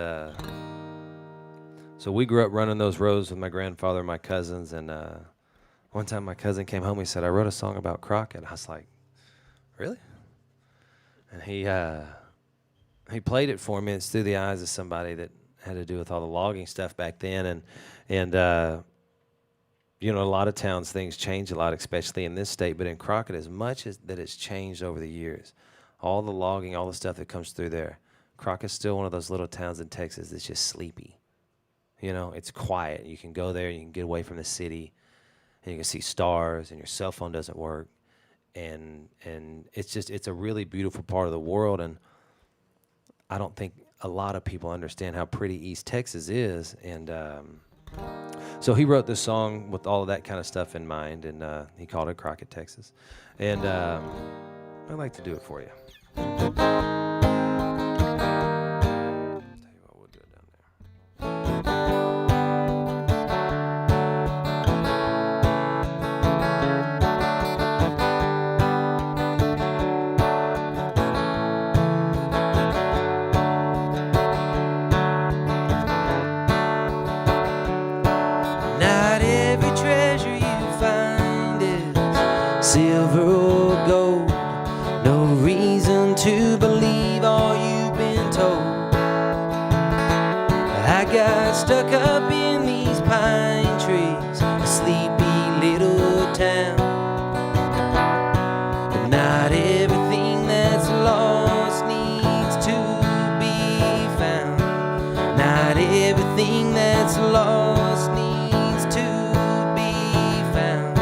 so we grew up running those roads with my grandfather and my cousins. And one time my cousin came home, he said, I wrote a song about Crockett. I was like, really? And he played it for me. It's through the eyes of somebody that had to do with all the logging stuff back then. And you know, a lot of towns, things change a lot, especially in this state. But in Crockett, as much as that it's changed over the years, all the logging, all the stuff that comes through there, Crockett's still one of those little towns in Texas that's just sleepy. You know, it's quiet. You can go there, you can get away from the city, and you can see stars, and your cell phone doesn't work. And it's a really beautiful part of the world. And I don't think a lot of people understand how pretty East Texas is. And so he wrote this song with all of that kind of stuff in mind, and he called it Crockett, Texas. And I'd like to do it for you. Tell you what, we'll do it down there. Not every treasure you find is silver or gold. No reason to believe all you've been told. I got stuck up in these pine trees, a sleepy little town. But not everything that's lost needs to be found. Not everything that's lost needs to be found.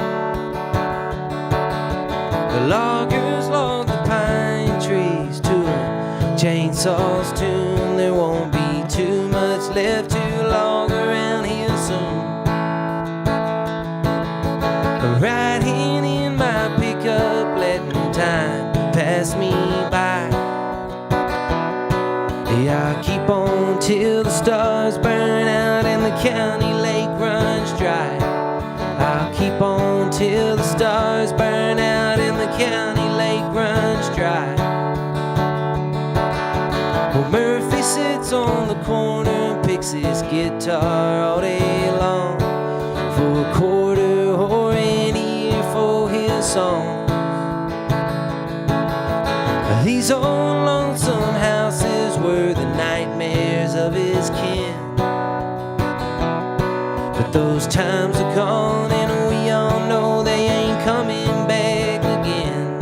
The loggers log the pine trees to a chainsaw's tune. There won't be too much left to log around here soon. I'm riding in my pickup, letting time pass me by. Yeah, I'll keep on till the stars burn out and the county lake runs dry. I'll keep on till the stars burn out and the county lake runs dry. Well, Murphy sits on the corner and picks his guitar all day long for a quarter or an ear for his song. These old lonesome houses were the nightmares of his kin. But those times are gone and we all know they ain't coming back again.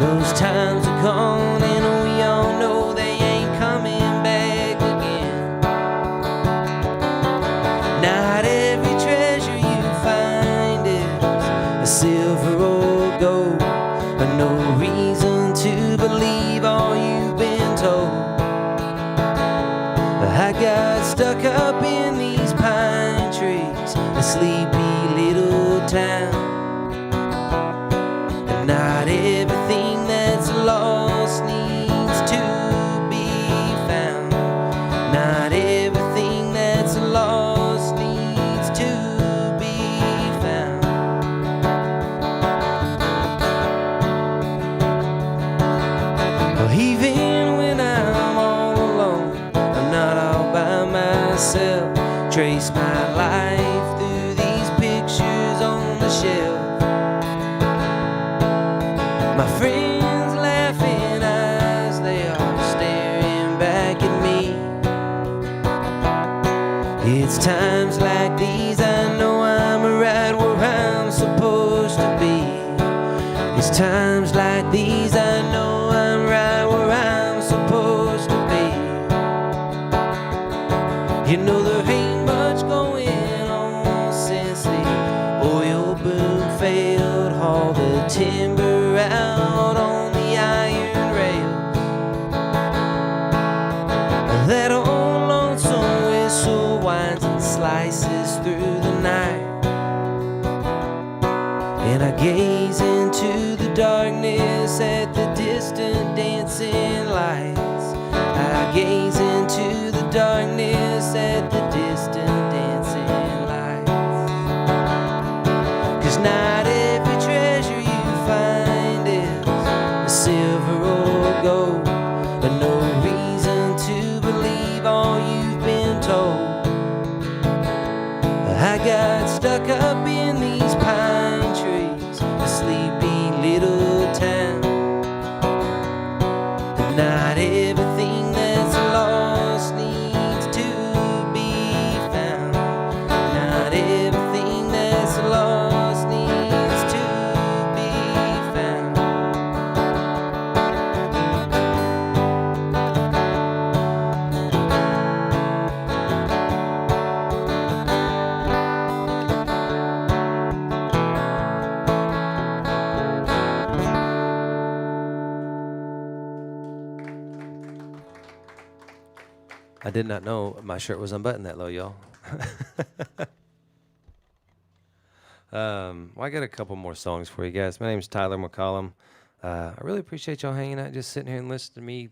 Those times are gone and we all know they ain't coming back again. Not every treasure you find is a silver or gold, but no reason to believe all you've been told. I got stuck up in these pine trees, a sleepy little town. And not everything that's lost needs to be found. trace my life through these pictures on the shelf. My friends' laughing eyes, they are staring back at me. It's times like these I know I'm right where I'm supposed to be. It's times like these I know I'm right where I'm supposed to be. You know there ain't much going on since the oil boom failed, hauled the timber out on the iron rails. That old lonesome whistle winds and slices through the night, and I gaze into the darkness at the distant dancing lights. I gaze into the darkness at the distant dancing lights. 'Cause not every treasure you find is silver or gold, but no reason to believe all you've been told. I got stuck up in these pine trees, a sleepy little town. But not everything that's lost needs to be found. Not everything that's lost needs to be found. I did not know my shirt was unbuttoned that low, y'all. Well, I got a couple more songs for you guys. My name's Tyler McCollum. I really appreciate y'all hanging out, just sitting here and listening to me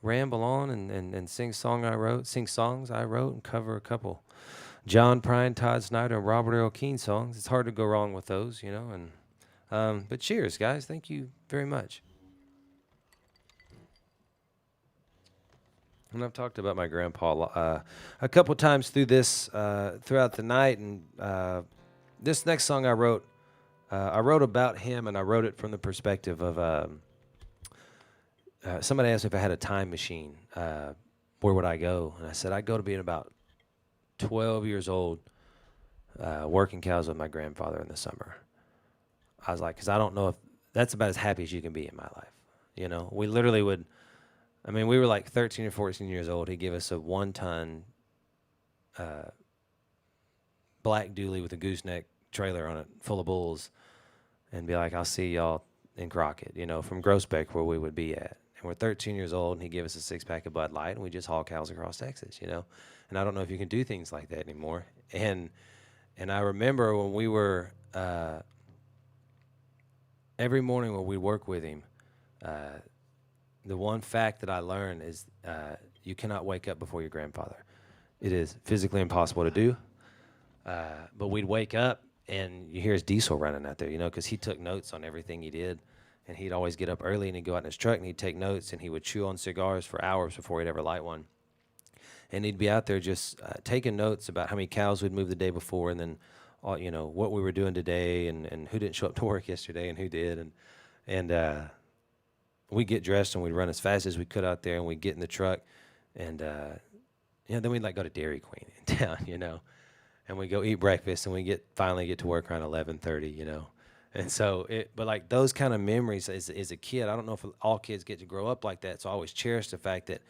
ramble on and sing songs I wrote, and cover a couple John Prine, Todd Snyder, and Robert Earl Keen songs. It's hard to go wrong with those, you know. And but cheers, guys. Thank you very much. And I've talked about my grandpa a couple times through this, throughout the night. And this next song I wrote about him, and I wrote it from the perspective of somebody asked me if I had a time machine, where would I go? And I said, I'd go to being about 12 years old, working cows with my grandfather in the summer. I was like, because I don't know if that's about as happy as you can be in my life. You know, we literally would. I mean, we were like 13 or 14 years old. He'd give us a 1-ton black dually with a gooseneck trailer on it full of bulls and be like, I'll see y'all in Crockett, you know, from Groesbeck where we would be at. And we're 13 years old, and he'd give us a 6-pack of Bud Light, and we just haul cows across Texas, you know. And I don't know if you can do things like that anymore. And I remember when we were, every morning when we work with him, the one fact that I learned is you cannot wake up before your grandfather. It is physically impossible to do. But we'd wake up, and you hear his diesel running out there, you know, because he took notes on everything he did. And he'd always get up early, and he'd go out in his truck, and he'd take notes, and he would chew on cigars for hours before he'd ever light one. And he'd be out there just taking notes about how many cows we'd moved the day before, and then, you know, what we were doing today, and who didn't show up to work yesterday, and who did. And we'd get dressed, and we'd run as fast as we could out there, and we'd get in the truck, and you know, then we'd like go to Dairy Queen in town, you know, and we'd go eat breakfast, and we finally get to work around 11:30, you know. And so, but like those kind of memories as a kid, I don't know if all kids get to grow up like that, so I always cherish the fact that,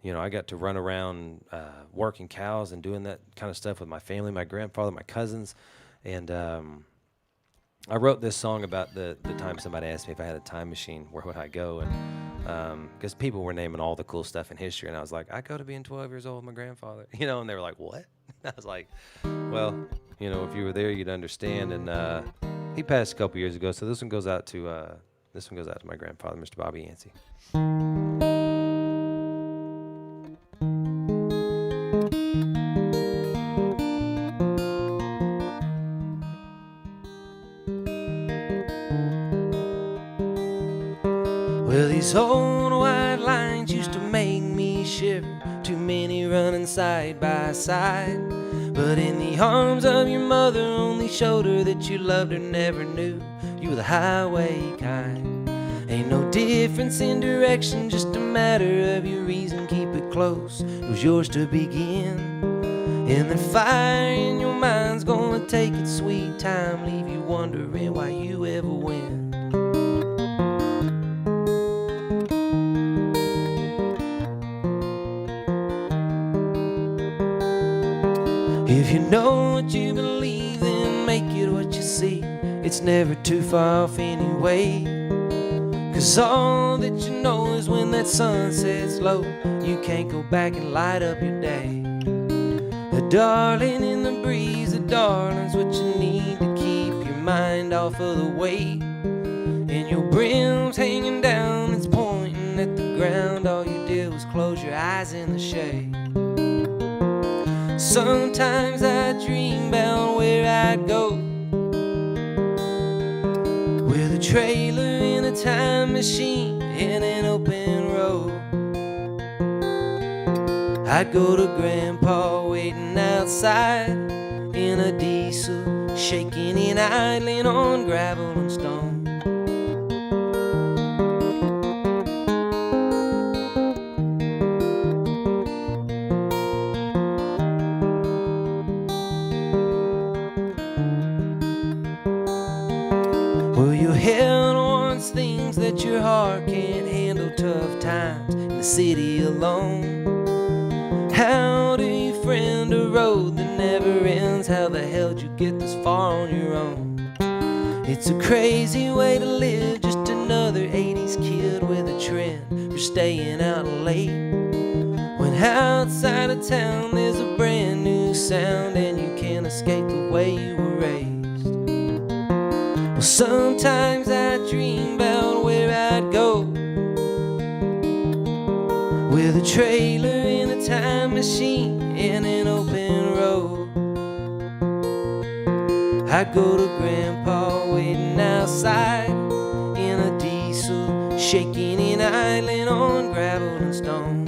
you know, I got to run around working cows and doing that kind of stuff with my family, my grandfather, my cousins, and I wrote this song about the time somebody asked me if I had a time machine, where would I go? And because people were naming all the cool stuff in history, and I was like, I go to being 12 years old with my grandfather, you know, and they were like, what? I was like, well, you know, if you were there, you'd understand. And he passed a couple years ago, so this one goes out to my grandfather, Mr. Bobby Yancey. Well, these old white lines used to make me shiver, too many running side by side. But in the arms of your mother, only showed her that you loved her, never knew you were the highway kind. Ain't no difference in direction, just a matter of your reason. Keep it close, it was yours to begin. And the fire in your mind's gonna take its sweet time, leave you wondering why you ever went. If you know what you believe, then make it what you see. It's never too far off anyway. 'Cause all that you know is when that sun sets low, you can't go back and light up your day. A darling in the breeze, a darling's what you need to keep your mind off of the weight. And your brim's hanging down, it's pointing at the ground. All you did was close your eyes in the shade. Sometimes I dream about where I'd go, with a trailer in a time machine in an open road. I'd go to Grandpa waiting outside in a diesel, shaking and idling on gravel and stone. Well, your head wants things that your heart can't handle, tough times in the city alone. How do you friend a road that never ends? How the hell did you get this far on your own? It's a crazy way to live, just another 80s kid with a trend for staying out late. When outside of town there's a brand new sound, and you can't escape the way you were raised. Well, sometimes I dream about where I'd go, with a trailer in a time machine in an open road. I'd go to Grandpa waiting outside in a diesel, shaking and idling on gravel and stone.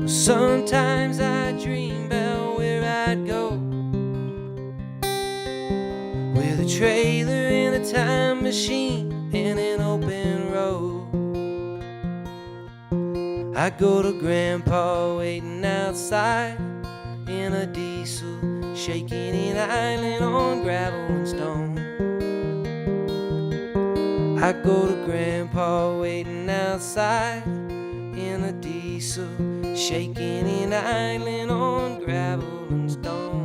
Sometimes I dream about where I'd go, with a trailer in a time machine in an open road. I'd go to Grandpa waiting outside in a diesel, shaking and idling on gravel and stone. I'd go to Grandpa waiting outside in a diesel, shaking and idling on gravel and stone.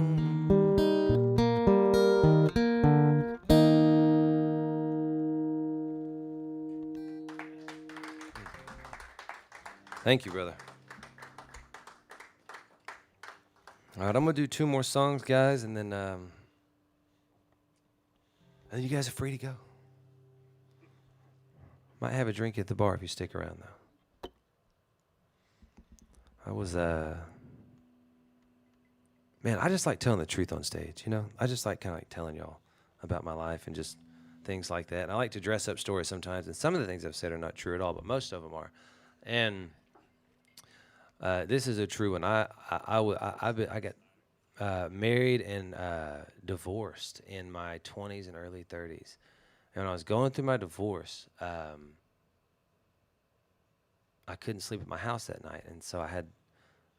Thank you, brother. All right, I'm going to do 2 more songs, guys, and then you guys are free to go. Might have a drink at the bar if you stick around, though. Man, I just like telling the truth on stage, you know? I just like kind of like telling y'all about my life and just things like that. And I like to dress up stories sometimes, and some of the things I've said are not true at all, but most of them are. And this is a true one. I got married and divorced in my 20s and early 30s. And when I was going through my divorce, I couldn't sleep at my house that night, and so I had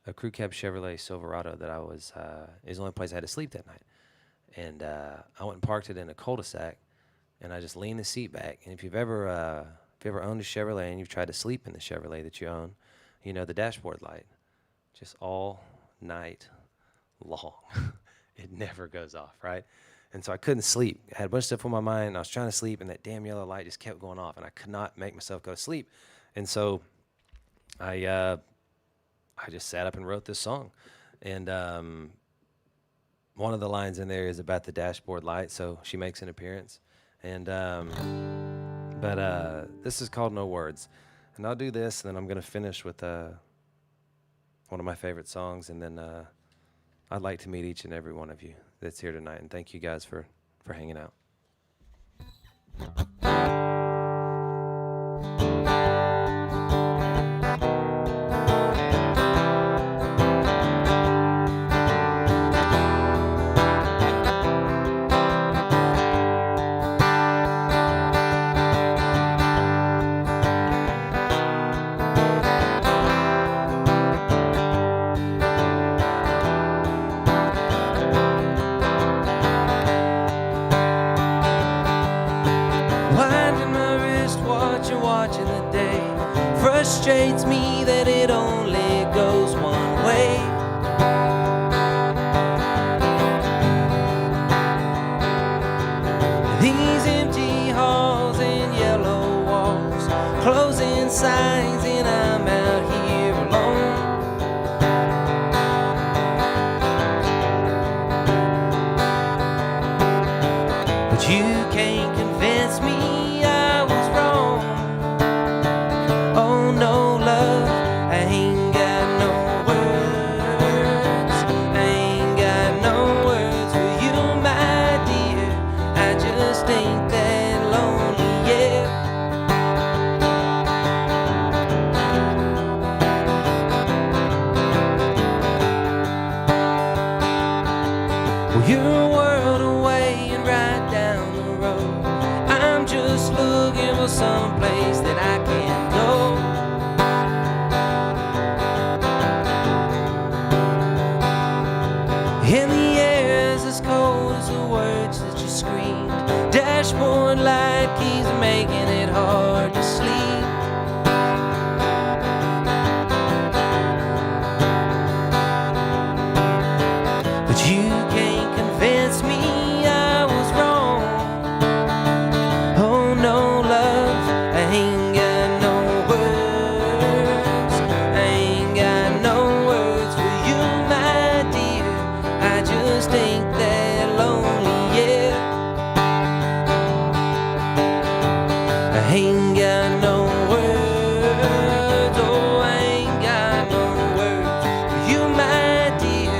a crew cab Chevrolet Silverado that is the only place I had to sleep that night. And I went and parked it in a cul-de-sac, and I just leaned the seat back. And if you've ever owned a Chevrolet and you've tried to sleep in the Chevrolet that you own, you know the dashboard light, just all night long. It never goes off, right? And so I couldn't sleep. I had a bunch of stuff on my mind, and I was trying to sleep, and that damn yellow light just kept going off, and I could not make myself go to sleep. And so I just sat up and wrote this song. And one of the lines in there is about the dashboard light, so she makes an appearance. And but this is called No Words. And I'll do this, and then I'm going to finish with one of my favorite songs, and then I'd like to meet each and every one of you that's here tonight, and thank you guys for hanging out. Watching the day frustrates me that it only goes one way. These empty halls and yellow walls, closing signs, and I'm out here alone. But you can't convince me I was wrong. Oh no, love, I ain't got no words. I ain't got no words for you, my dear. I just ain't that lonely yet. Well, you're a world away and right down the road. I'm just looking for some place that I can go. And the air is as cold as the words that you screamed. Dashboard light keeps making it hard to sleep. But you can't convince me I was wrong. Oh no, love, I ain't got no words. I ain't got no words for you, my dear. I just ain't that lonely yet. I ain't got no words. Oh, I ain't got no words for you, my dear.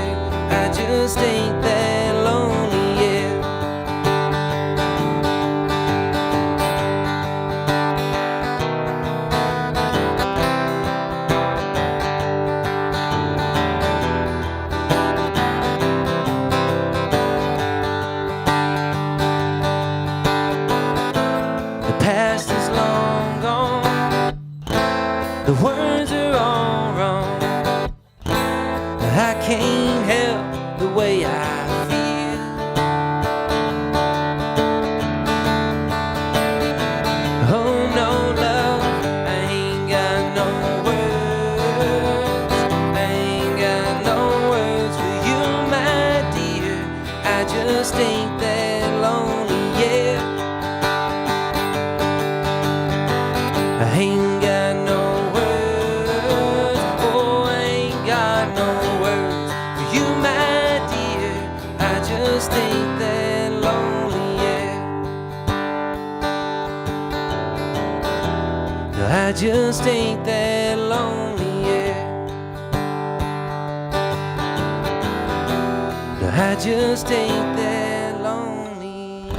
I just ain't that lonely yet. The past is long gone. The words are all wrong. I can't help the way I feel. Oh no, love, I ain't got no words. I ain't got no words for you, my dear. I just ain't that lonely yet. I ain't got no words. Oh, I ain't got no words for you, my dear. I just ain't that lonely yet. No, I just ain't that lonely yet. No, I just ain't that lonely yet.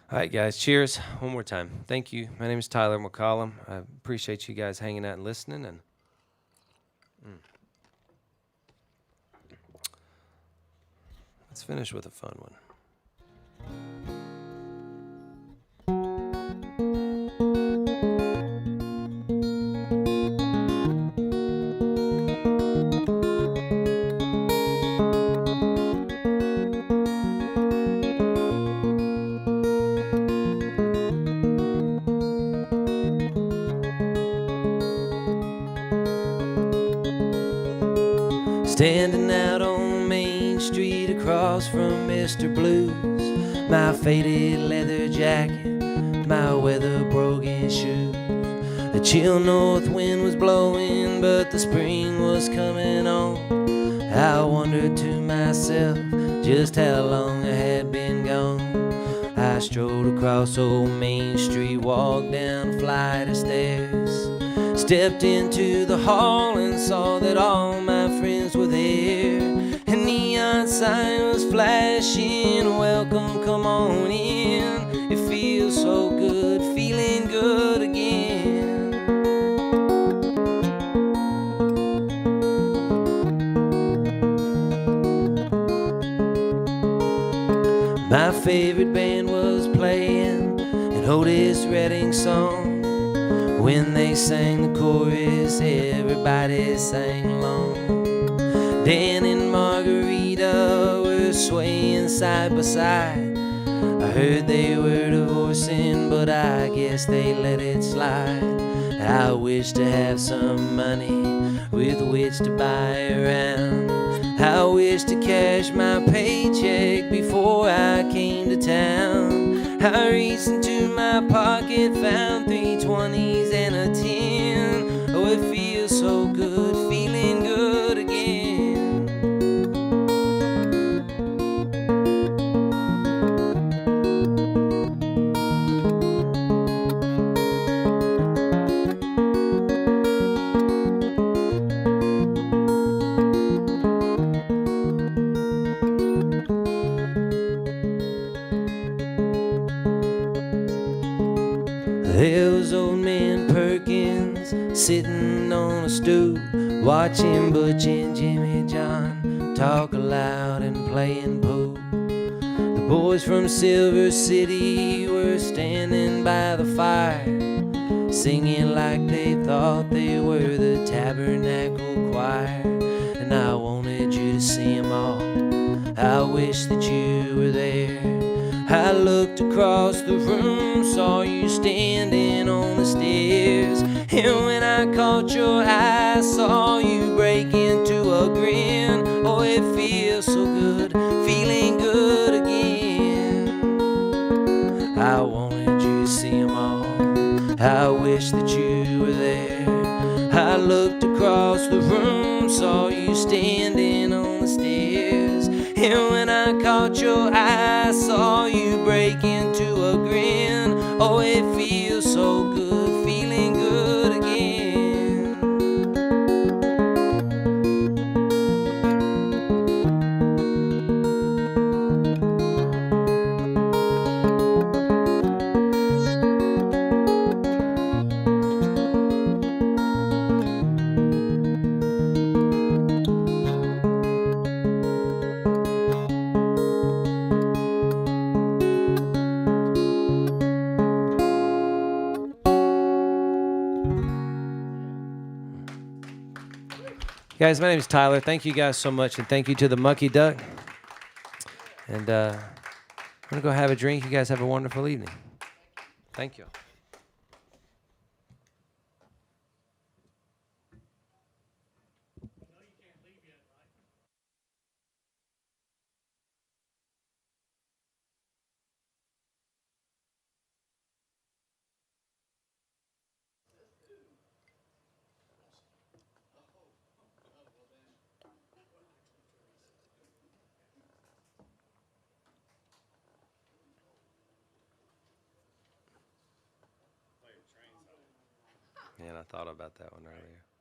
All right, guys, cheers. One more time. Thank you. My name is Tyler McCollum. I appreciate you guys hanging out and listening. And let's finish with a fun one. Standing out on Main Street across from Mr. Blues, my faded leather jacket, my weather-broken shoes. A chill north wind was blowing, but the spring was coming on. I wondered to myself, just how long I had been gone. I strolled across old Main Street, walked down a flight of stairs, stepped into the hall and saw that all my friends were there. A neon sign was flashing, welcome, come on in. It feels so good, feeling good again. My favorite band was playing an Otis Redding song. When they sang the chorus, everybody sang along. Dan and Margarita were swaying side by side. I heard they were divorcing, but I guess they let it slide. I wish to have some money with which to buy around. I wish to cash my paycheck before I came to town. I reached into my pocket, found 3 20s and a 10. Oh, it feels so good, feeling good again. There was old man Perkins sitting on a stoop, watching Butch and Jimmy John talk aloud and playing pool. The boys from Silver City were standing by the fire, singing like they thought they were the Tabernacle Choir. And I wanted you to see them all, I wish that you were there. I looked across the room, saw you standing on the stairs. And when I caught your eye, saw you break into a grin. Oh, it feels so good, feeling good again. I wanted you to see them all, I wish that you were there. I looked across the room, saw you standing on the stairs. And when I caught your eye, saw you break into a grin. Oh, it feels so good, feeling good again. Guys, my name is Tyler. Thank you guys so much, and thank you to the Mucky Duck. And I'm going to go have a drink. You guys have a wonderful evening. Thank you. Man, I thought about that one earlier.